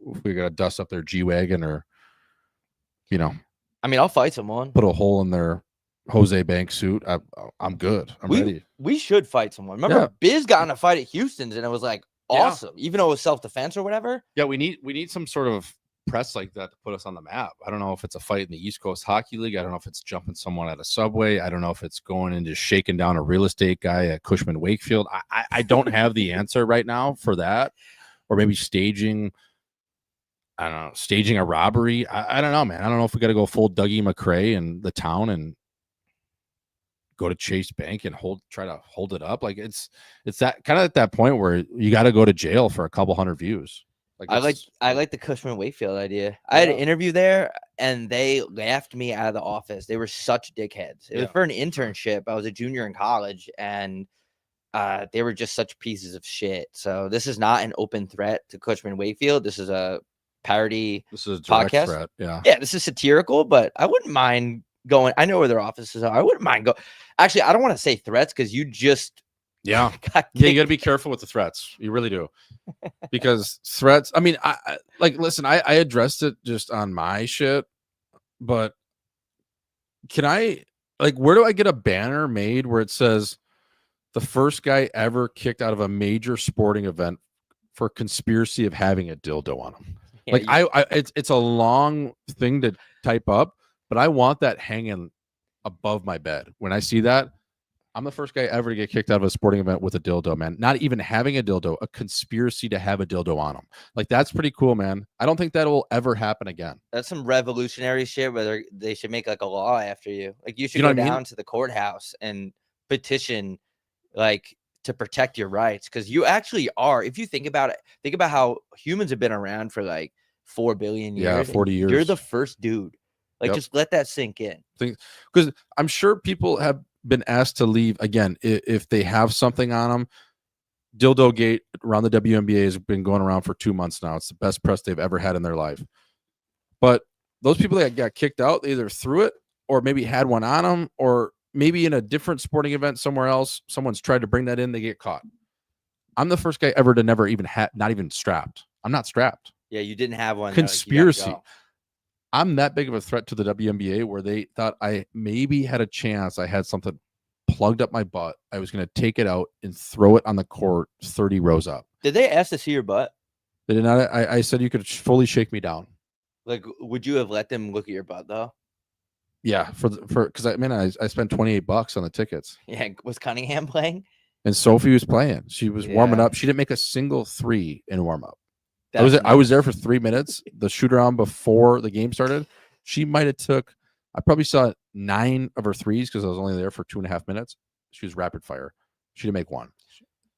if we got to dust up their G-Wagon or, you know, I mean, I'll fight someone. Put a hole in their Jose Bank suit. I'm good. I'm ready. We should fight someone. Remember, Biz got in a fight at Houston's, and it was like awesome, even though it was self-defense or whatever. Yeah, we need some sort of press like that to put us on the map. I don't know if it's a fight in the East Coast Hockey League. I don't know if it's jumping someone at a Subway. I don't know if it's going into shaking down a real estate guy at Cushman Wakefield. I don't have the answer right now for that. Or maybe staging a robbery. I don't know, man. I don't know if we got to go full Dougie McRae in the town and go to Chase Bank and try to hold it up. Like it's that kind of at that point where you got to go to jail for a couple hundred views. Like I like the Cushman Wakefield idea. I had an interview there, and they laughed me out of the office. They were such dickheads. It was for an internship. I was a junior in college, and they were just such pieces of shit. So this is not an open threat to Cushman Wakefield. This is a parody. This is a direct podcast. Threat. Yeah. Yeah, this is satirical, but I wouldn't mind going. I know where their offices are. I wouldn't mind go. Actually, I don't want to say threats because you just you got to be careful with the threats. You really do, because threats. I mean, I listen. I addressed it just on my shit, but can I where do I get a banner made where it says the first guy ever kicked out of a major sporting event for conspiracy of having a dildo on him? Yeah, it's a long thing to type up, but I want that hanging above my bed. When I see that, I'm the first guy ever to get kicked out of a sporting event with a dildo, man. Not even having a dildo, a conspiracy to have a dildo on him. Like, that's pretty cool, man. I don't think that will ever happen again. That's some revolutionary shit where they should make like a law after you. Like, you should go down to the courthouse and petition, like, to protect your rights, because you actually are. If you think about it, think about how humans have been around for like 4 billion years. Yeah, 40 years. You're the first dude. Like, just let that sink in. Because I'm sure people have been asked to leave again if they have something on them. Dildo Gate around the WNBA has been going around for 2 months now. It's the best press they've ever had in their life. But those people that got kicked out, they either threw it or maybe had one on them, or maybe in a different sporting event somewhere else, someone's tried to bring that in, they get caught. I'm the first guy ever to never even not even strapped. I'm not strapped. Yeah, you didn't have one. Conspiracy. I'm that big of a threat to the WNBA where they thought I maybe had a chance. I had something plugged up my butt. I was going to take it out and throw it on the court 30 rows up. Did they ask to see your butt? They did not. I said you could fully shake me down. Like, would you have let them look at your butt though? Yeah, because I spent $28 on the tickets. Yeah, was Cunningham playing? And Sophie was playing. She was warming up. She didn't make a single three in warm up. I was there for 3 minutes. The shoot around before the game started, she might have took. I probably saw 9 of her threes because I was only there for 2.5 minutes. She was rapid fire. She didn't make one.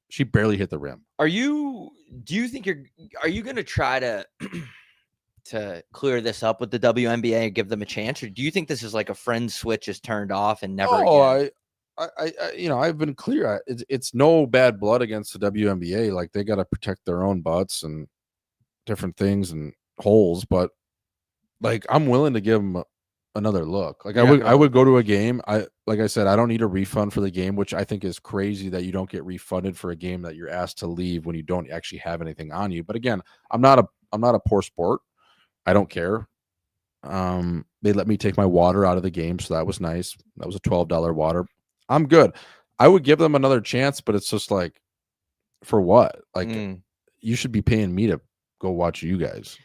She barely hit the rim. Are you going to try to clear this up with the WNBA and give them a chance, or do you think this is like a friend switch is turned off and never again? I've been clear. It's no bad blood against the WNBA. Like they got to protect their own butts and different things and holes, but like I'm willing to give them another look. Like I would go to a game. Like I said, I don't need a refund for the game, which I think is crazy that you don't get refunded for a game that you're asked to leave when you don't actually have anything on you. But again, I'm not a poor sport. I don't care. They let me take my water out of the game, so that was nice. That was a $12 water. I'm good. I would give them another chance, but it's just like, for what? Like, you should be paying me to go watch you guys.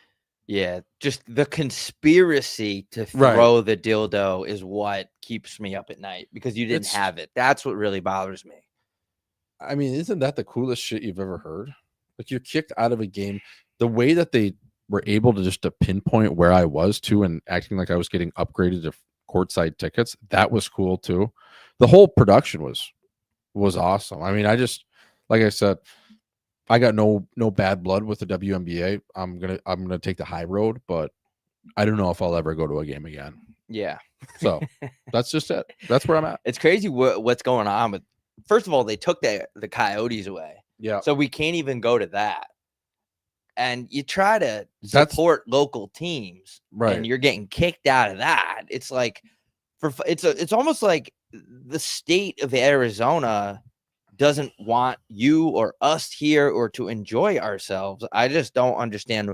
Yeah, just the conspiracy to throw the dildo is what keeps me up at night because you didn't have it. That's what really bothers me. I mean, isn't that the coolest shit you've ever heard? Like, you're kicked out of a game. The way that they were able to pinpoint where I was too, and acting like I was getting upgraded to courtside tickets, that was cool too. The whole production was awesome. I mean, like I said, I got no bad blood with the WNBA. I'm gonna take the high road, but I don't know if I'll ever go to a game again. Yeah. So that's just it. That's where I'm at. It's crazy what's going on with. First of all, they took the Coyotes away. Yeah. So we can't even go to that. And you try to support local teams, right? And you're getting kicked out of that. It's like it's almost like the state of Arizona doesn't want you or us here or to enjoy ourselves. I just don't understand.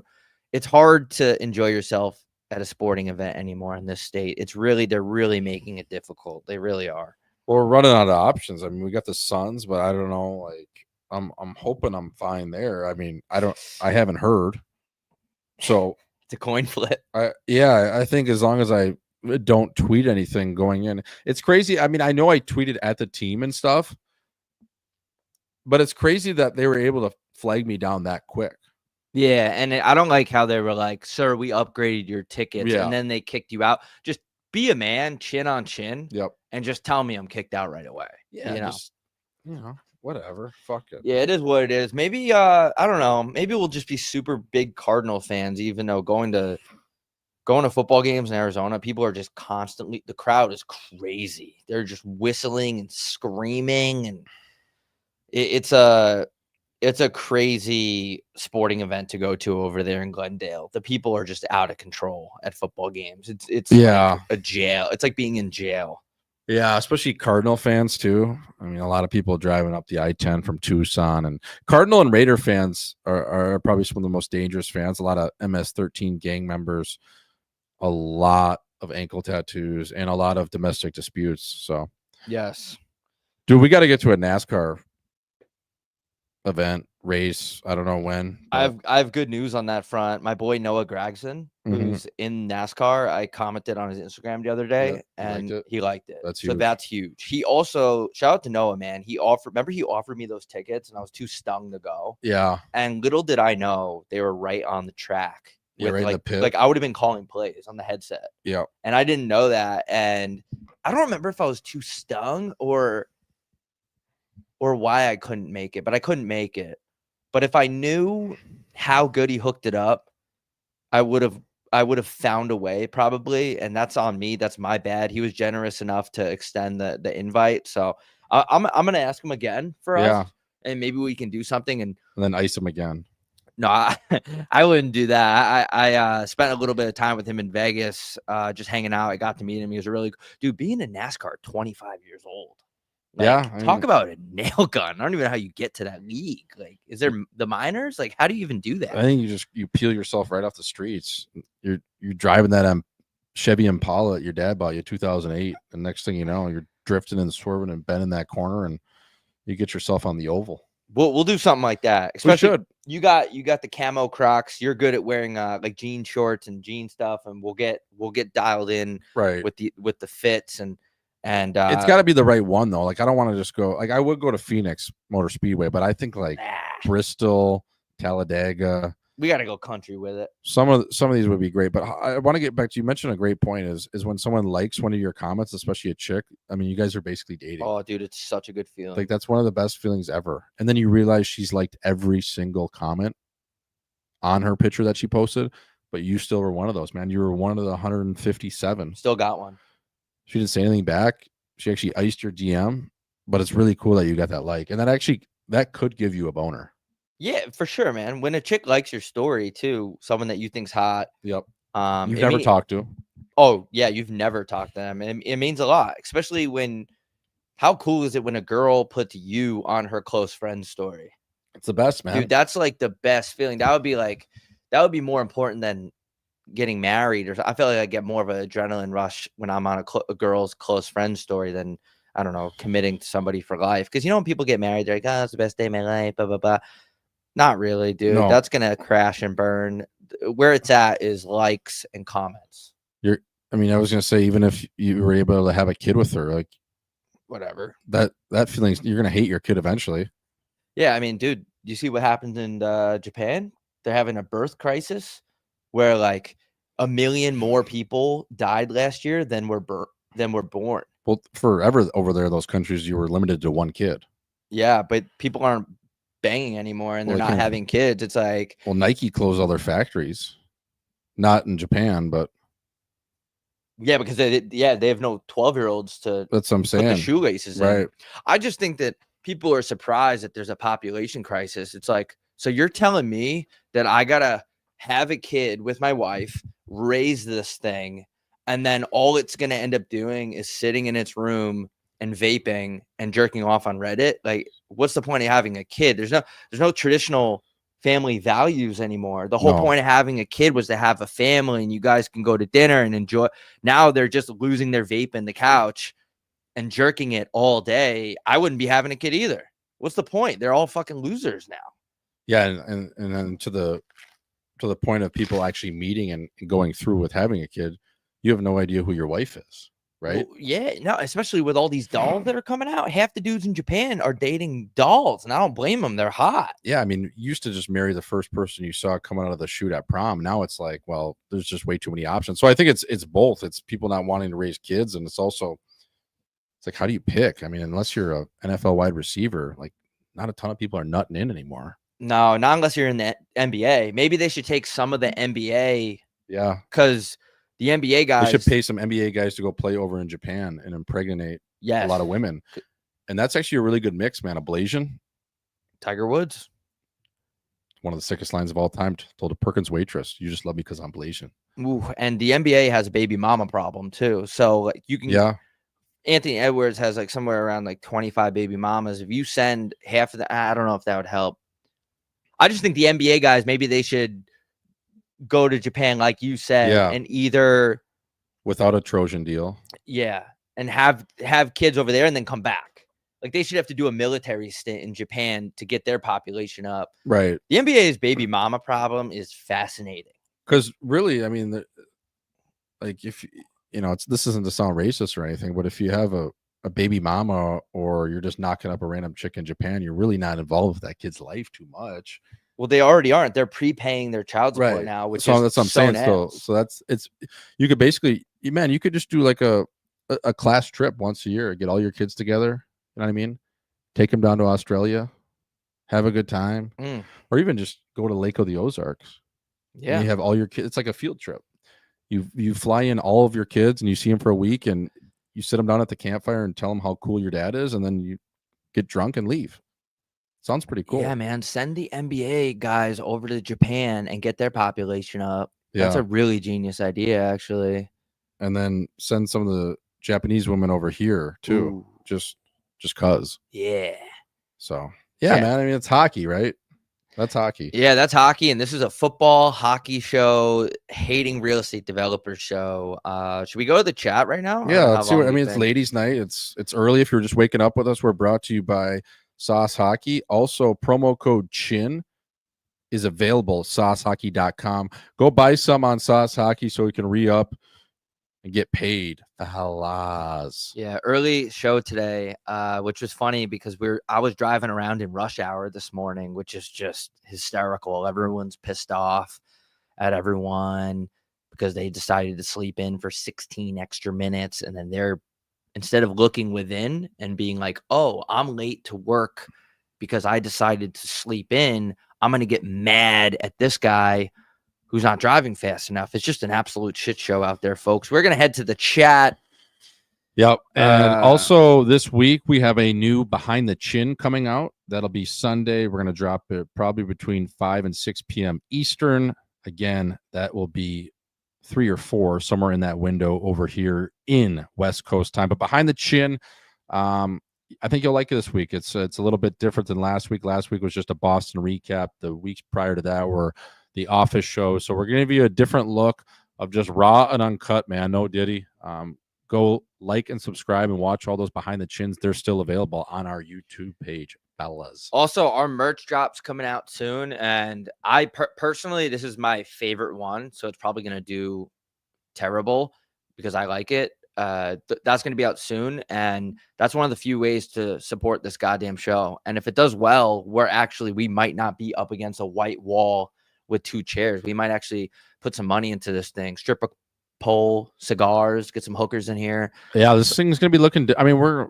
It's hard to enjoy yourself at a sporting event anymore in this state. They're really making it difficult. They really are. Well, we're running out of options. I mean, we got the Suns, but I don't know. Like, I'm hoping I'm fine there. I mean, I haven't heard. So it's a coin flip. I think as long as I don't tweet anything going in, it's crazy. I mean, I know I tweeted at the team and stuff, but it's crazy that they were able to flag me down that quick. Yeah, and I don't like how they were like, "Sir, we upgraded your tickets," and then they kicked you out. Just be a man, chin on chin. Yep. And just tell me I'm kicked out right away. Yeah, whatever. Fuck it. Yeah, it is what it is. Maybe I don't know. Maybe we'll just be super big Cardinal fans, even though going to football games in Arizona, people are just constantly. The crowd is crazy. They're just whistling and screaming, and it's a crazy sporting event to go to over there in Glendale. The people are just out of control at football games. It's like a jail. It's like being in jail. Yeah, especially Cardinal fans too. I mean, a lot of people driving up the I-10 from Tucson, and Cardinal and Raider fans are probably some of the most dangerous fans. A lot of MS-13 gang members, a lot of ankle tattoos, and a lot of domestic disputes. So, yes, dude, we got to get to a NASCAR event race. I don't know when. I have good news on that front. My boy Noah Gragson, who's in NASCAR, I commented on his Instagram the other day, and he liked it. That's huge. So that's huge. He also, shout out to Noah, man. He offered me those tickets, and I was too stung to go. Yeah. And little did I know they were right on the track. Yeah, right in the pit. Like I would have been calling plays on the headset. Yeah. And I didn't know that, and I don't remember if I was too stung or why I couldn't make it, but I couldn't make it. But if I knew how good he hooked it up, I would have found a way probably, and that's on me. That's my bad. He was generous enough to extend the invite, so I'm gonna ask him again for us, and maybe we can do something and then ice him again. No, I wouldn't do that. I spent a little bit of time with him in Vegas, just hanging out. I got to meet him. He was dude. Being in NASCAR, 25 years old. Like, talk about a nail gun. I don't even know how you get to that league. Like, is there the minors? Like, how do you even do that? I think you peel yourself right off the streets. You're driving that Chevy Impala that your dad bought you 2008, and next thing you know, you're drifting and swerving and bending that corner, and you get yourself on the oval. We'll do something like that. Especially you got the camo Crocs. You're good at wearing like jean shorts and jean stuff, and we'll get dialed in with the fits and it's got to be the right one though. Like I don't want to just go. Like I would go to Phoenix Motor Speedway, but I think like Bristol, Talladega. We got to go country with it. Some of these would be great, but I want to get back to, you mentioned a great point is when someone likes one of your comments, especially a chick. I mean, you guys are basically dating. Oh, dude, it's such a good feeling. Like that's one of the best feelings ever. And then you realize she's liked every single comment on her picture that she posted, but you still were one of those, man. You were one of the 157. Still got one. She didn't say anything back. she actually iced your DM, but it's really cool that you got that like, and that could give you a boner. Yeah, for sure, man. When a chick likes your story too, someone that you think's hot. Yep. You've You've never talked to. Oh yeah, you've never talked to them, and it means a lot, especially when. How cool is it when a girl puts you on her close friend's story? It's the best, man. Dude, that's like the best feeling. That would be more important than getting married. Or I feel like I get more of an adrenaline rush when I'm on a girl's close friend story than, I don't know, committing to somebody for life. Because when people get married, they're like, "Oh, it's the best day of my life." Blah blah blah. Not really, dude. No. That's gonna crash and burn. Where it's at is likes and comments. I was gonna say, even if you were able to have a kid with her, like whatever, that feeling, you're gonna hate your kid eventually. Yeah, dude, you see what happens in Japan? They're having a birth crisis where like 1 million more people died last year than were born. Well, forever over there, those countries, you were limited to one kid. Yeah, but people aren't banging anymore, and they're not having kids. It's like, well, Nike closed all their factories, not in Japan, but yeah, because they have no 12-year-olds to. That's what I'm saying. Put the shoelaces right. in. I just think that people are surprised that there's a population crisis. It's like, so you're telling me that I gotta have a kid with my wife, raise this thing, and then all it's gonna end up doing is sitting in its room and vaping and jerking off on Reddit? Like, what's the point of having a kid? There's no traditional family values anymore. The whole point of having a kid was to have a family and you guys can go to dinner and enjoy. Now they're just losing their vape in the couch and jerking it all day. I wouldn't be having a kid either. What's the point? They're all fucking losers now. Yeah, and then to the point of people actually meeting and going through with having a kid, you have no idea who your wife is, right? Well, yeah, no, especially with all these dolls that are coming out. Half the dudes in Japan are dating dolls, and I don't blame them. They're hot. Yeah, you used to just marry the first person you saw coming out of the chute at prom. Now it's like, well, there's just way too many options. So I think it's both. It's people not wanting to raise kids, and it's like, how do you pick? Unless you're a NFL wide receiver, like not a ton of people are nutting in anymore. No, not unless you're in the NBA. Maybe they should take some of the NBA. Yeah, because the NBA guys, they should pay some NBA guys to go play over in Japan and impregnate a lot of women. And that's actually a really good mix, man. Ablation. Tiger Woods. One of the sickest lines of all time. Told a Perkins waitress, "You just love me because I'm Blasian." Ooh, and the NBA has a baby mama problem too. So like you can, yeah. Anthony Edwards has like somewhere around like 25 baby mamas. If you send half of that, I don't know if that would help. I just think the NBA guys, maybe they should go to Japan, like you said, and either without a Trojan deal. Yeah. And have kids over there and then come back. Like they should have to do a military stint in Japan to get their population up. Right. The NBA's baby mama problem is fascinating. Because really, like if this isn't to sound racist or anything, but if you have a baby mama or you're just knocking up a random chick in Japan, you're really not involved with that kid's life too much. Well, they already aren't. They're prepaying their child support now, which is that's what I'm saying. So you could basically, you could just do like a class trip once a year, get all your kids together. You know what I mean? Take them down to Australia, have a good time, or even just go to Lake of the Ozarks. Yeah, and you have all your kids. It's like a field trip. You fly in all of your kids and you see them for a week and you sit them down at the campfire and tell them how cool your dad is, and then you get drunk and leave. Sounds pretty cool. Yeah, man. Send the NBA guys over to Japan and get their population up. Yeah. That's a really genius idea, actually. And then send some of the Japanese women over here too. Ooh. Just cause. Yeah. So man. It's hockey, right? That's hockey. Yeah, that's hockey, and this is a football hockey show, hating real estate developer show. Should we go to the chat right now? Yeah, let's see. It's ladies' night. It's early. If you're just waking up with us, we're brought to you by Sauce Hockey. Also, promo code CHIN is available. SauceHockey.com. Go buy some on Sauce Hockey so we can re-up and get paid. The halas. Yeah, early show today, which was funny because I was driving around in rush hour this morning, which is just hysterical. Everyone's pissed off at everyone because they decided to sleep in for 16 extra minutes, and then they're, instead of looking within and being like, "Oh, I'm late to work because I decided to sleep in," I'm going to get mad at this guy who's not driving fast enough. It's just an absolute shit show out there, folks. We're going to head to the chat. Yep. And also this week we have a new Behind the Chin coming out. That'll be Sunday. We're going to drop it probably between 5 and 6 p.m. Eastern. Again, that will be 3 or 4, somewhere in that window over here in West Coast time. But Behind the Chin, I think you'll like it this week. It's a little bit different than last week. Last week was just a Boston recap. The weeks prior to that were the office shows. So we're going to give you a different look of just raw and uncut, man. No Diddy. Go like and subscribe and watch all those Behind the Chins. They're still available on our YouTube page, fellas. Also, our merch drop's coming out soon, and I personally, this is my favorite one, so it's probably going to do terrible because I like it. That's going to be out soon, and that's one of the few ways to support this goddamn show. And if it does well, we might not be up against a white wall with 2 chairs. We might actually put some money into this thing, strip a pole, cigars, get some hookers in here. Yeah, this thing's gonna be looking. I mean, we're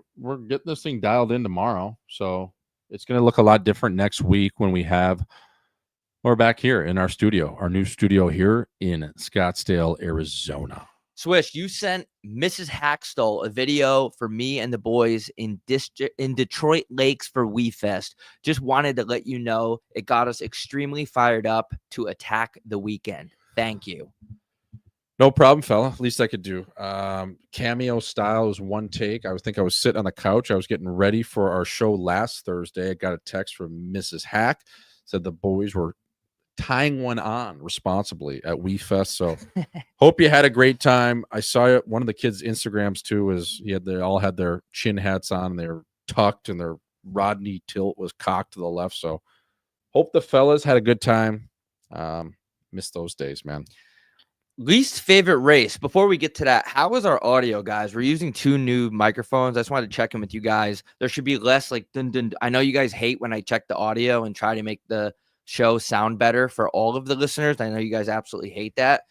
getting this thing dialed in tomorrow, so it's gonna look a lot different next week when we're back here in our studio, our new studio here in Scottsdale, Arizona. Swish, you sent Mrs. Hackstall a video for me and the boys in Detroit Lakes for WeFest. Just wanted to let you know it got us extremely fired up to attack the weekend. Thank you. No problem, fella. Least I could do. Cameo style was one take. I was sitting on the couch. I was getting ready for our show last Thursday. I got a text from Mrs. Hack. Said the boys were tying one on responsibly at WeFest. So hope you had a great time. I saw one of the kids' Instagrams too. They all had their chin hats on. They were tucked and their Rodney tilt was cocked to the left. So hope the fellas had a good time. Miss those days, man. Least favorite race. Before we get to that, how was our audio, guys? We're using 2 new microphones. I just wanted to check in with you guys. There should be less like dun, dun. I know you guys hate when I check the audio and try to make the show sound better for all of the listeners. I know you guys absolutely hate that,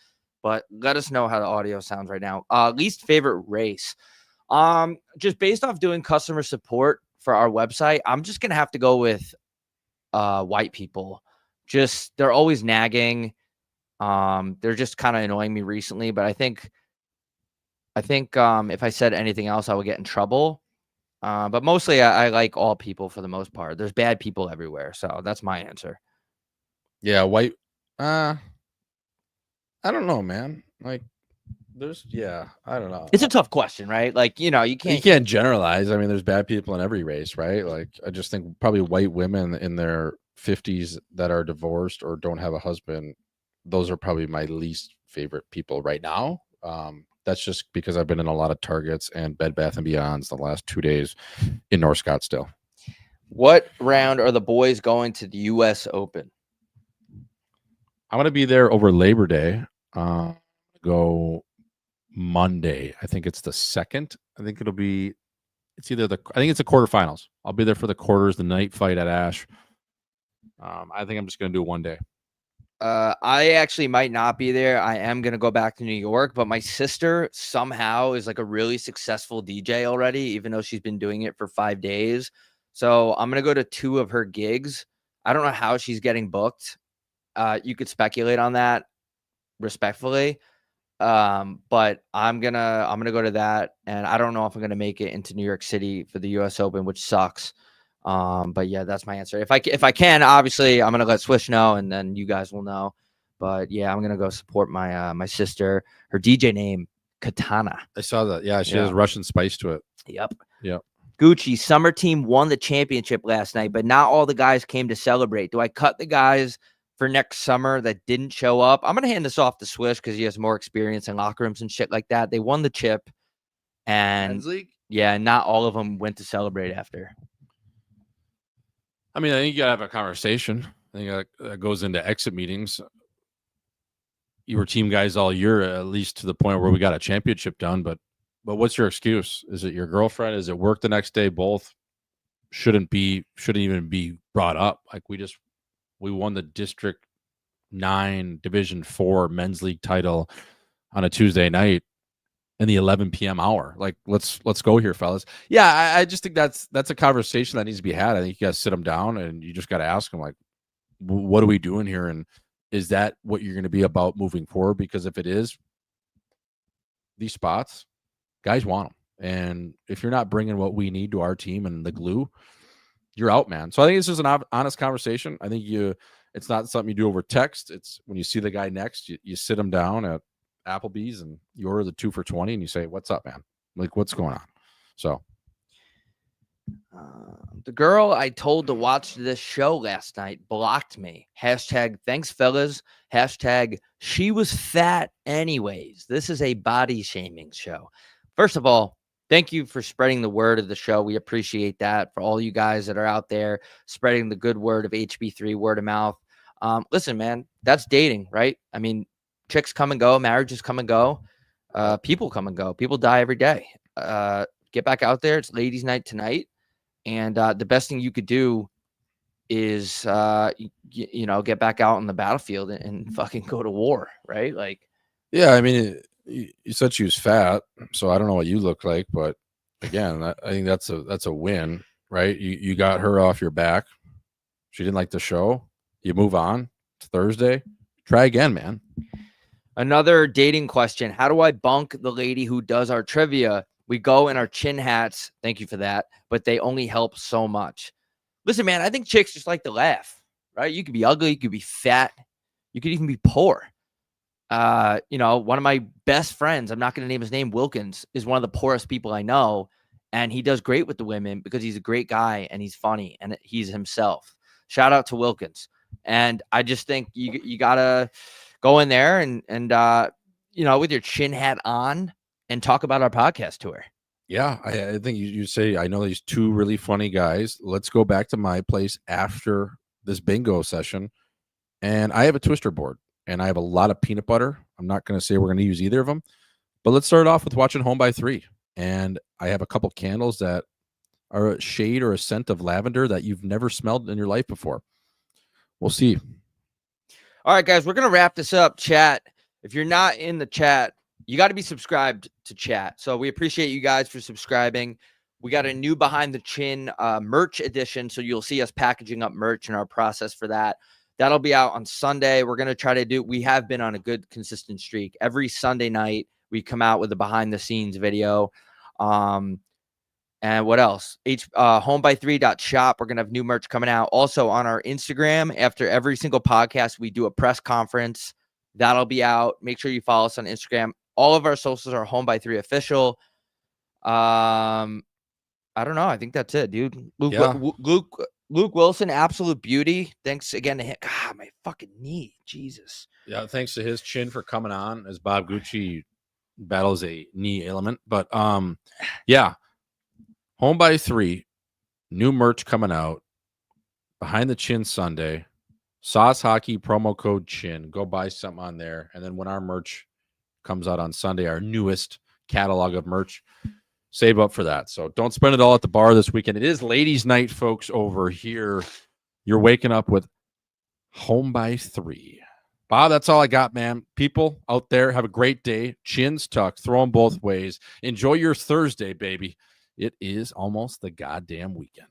but let us know how the audio sounds right now. Least favorite race. Just based off doing customer support for our website, I'm just gonna have to go with white people. Just they're always nagging. They're just kind of annoying me recently, but I think if I said anything else, I would get in trouble. But mostly I like all people for the most part. There's bad people everywhere. So that's my answer. Yeah. White. I don't know, man. Like I don't know. It's a tough question, right? Like, you can't generalize. I mean, there's bad people in every race, right? Like, I just think probably white women in their 50s that are divorced or don't have a husband, those are probably my least favorite people right now. That's just because I've been in a lot of Targets and Bed Bath & Beyonds the last 2 days in North Scottsdale. What round are the boys going to the U.S. Open? I'm going to be there over Labor Day. Go Monday. I think it's the 2nd. I think it's the quarterfinals. I'll be there for the quarters, the night fight at Ash. I think I'm just going to do 1 day. I actually might not be there. I am going to go back to New York, but my sister somehow is like a really successful DJ already, even though she's been doing it for 5 days. So I'm going to go to 2 of her gigs. I don't know how she's getting booked. You could speculate on that respectfully. But I'm going to go to that, and I don't know if I'm going to make it into New York City for the US Open, which sucks. But yeah, that's my answer. If I can, obviously I'm going to let Swish know and then you guys will know. But yeah, I'm going to go support my sister. Her DJ name, Katana. I saw that. Yeah, she has Russian spice to it. Yep. Yep. Gucci, summer team won the championship last night, but not all the guys came to celebrate. Do I cut the guys for next summer that didn't show up? I'm going to hand this off to Swish because he has more experience in locker rooms and shit like that. They won the chip, and yeah, not all of them went to celebrate after. I mean, I think you gotta have a conversation. I think that goes into exit meetings. You were team guys all year, at least to the point where we got a championship done. But what's your excuse? Is it your girlfriend? Is it work the next day? Both shouldn't even be brought up. Like we won the District 9 Division 4 men's league title on a Tuesday night in the 11 p.m. hour. Like, let's go here, fellas. Yeah, I just think that's a conversation that needs to be had. I think you got to sit them down and you just got to ask them, like, what are we doing here? And is that what you're going to be about moving forward? Because if it is, these spots, guys want them. And if you're not bringing what we need to our team and the glue, you're out, man. So I think it's just an honest conversation. I think it's not something you do over text. It's when you see the guy next, you sit him down at Applebee's and you order the 2 for $20 and you say, "What's up, man? Like, what's going on?" So the girl I told to watch this show last night blocked me. Hashtag thanks, fellas. Hashtag she was fat anyways. This is a body shaming show. First of all, thank you for spreading the word of the show. We appreciate that. For all you guys that are out there spreading the good word of HB3, word of mouth. Listen, man, that's dating, right? I mean, chicks come and go. Marriages come and go. People come and go. People die every day. Get back out there. It's ladies' night tonight. And the best thing you could do is, get back out on the battlefield and fucking go to war, right? Like, yeah, I mean, you said she was fat, so I don't know what you look like, but again, I think that's a win, right? You got her off your back. She didn't like the show. You move on. It's Thursday. Try again, man. Another dating question. How do I bunk the lady who does our trivia? We go in our chin hats. Thank you for that. But they only help so much. Listen, man, I think chicks just like to laugh, right? You could be ugly. You could be fat. You could even be poor. One of my best friends, I'm not going to name his name, Wilkins, is one of the poorest people I know. And he does great with the women because he's a great guy and he's funny and he's himself. Shout out to Wilkins. And I just think you got to go in there and with your chin hat on and talk about our podcast to her. Yeah, I think you say, I know these two really funny guys. Let's go back to my place after this bingo session. And I have a twister board and I have a lot of peanut butter. I'm not going to say we're going to use either of them, but let's start off with watching Home by 3. And I have a couple candles that are a shade or a scent of lavender that you've never smelled in your life before. We'll see. All right, guys, we're going to wrap this up. Chat. If you're not in the chat, you got to be subscribed to chat. So we appreciate you guys for subscribing. We got a new Behind the Chin merch edition. So you'll see us packaging up merch in our process for that. That'll be out on Sunday. We're going to try to we have been on a good consistent streak. Every Sunday night, we come out with a behind the scenes video. And what else? Homeby3.shop. We're going to have new merch coming out. Also on our Instagram, after every single podcast, we do a press conference. That'll be out. Make sure you follow us on Instagram. All of our socials are Home by 3 official. I don't know. I think that's it, dude. Luke Willson, absolute beauty. Thanks again to him. God, my fucking knee. Jesus. Yeah, thanks to his chin for coming on as Bob Gucci battles a knee ailment. But yeah. Home by 3, new merch coming out. Behind the Chin Sunday. Sauce Hockey promo code CHIN. Go buy something on there. And then when our merch comes out on Sunday, our newest catalog of merch, save up for that. So don't spend it all at the bar this weekend. It is ladies' night, folks, over here. You're waking up with Home by 3. Bob, that's all I got, man. People out there, have a great day. Chins tucked. Throw them both ways. Enjoy your Thursday, baby. It is almost the goddamn weekend.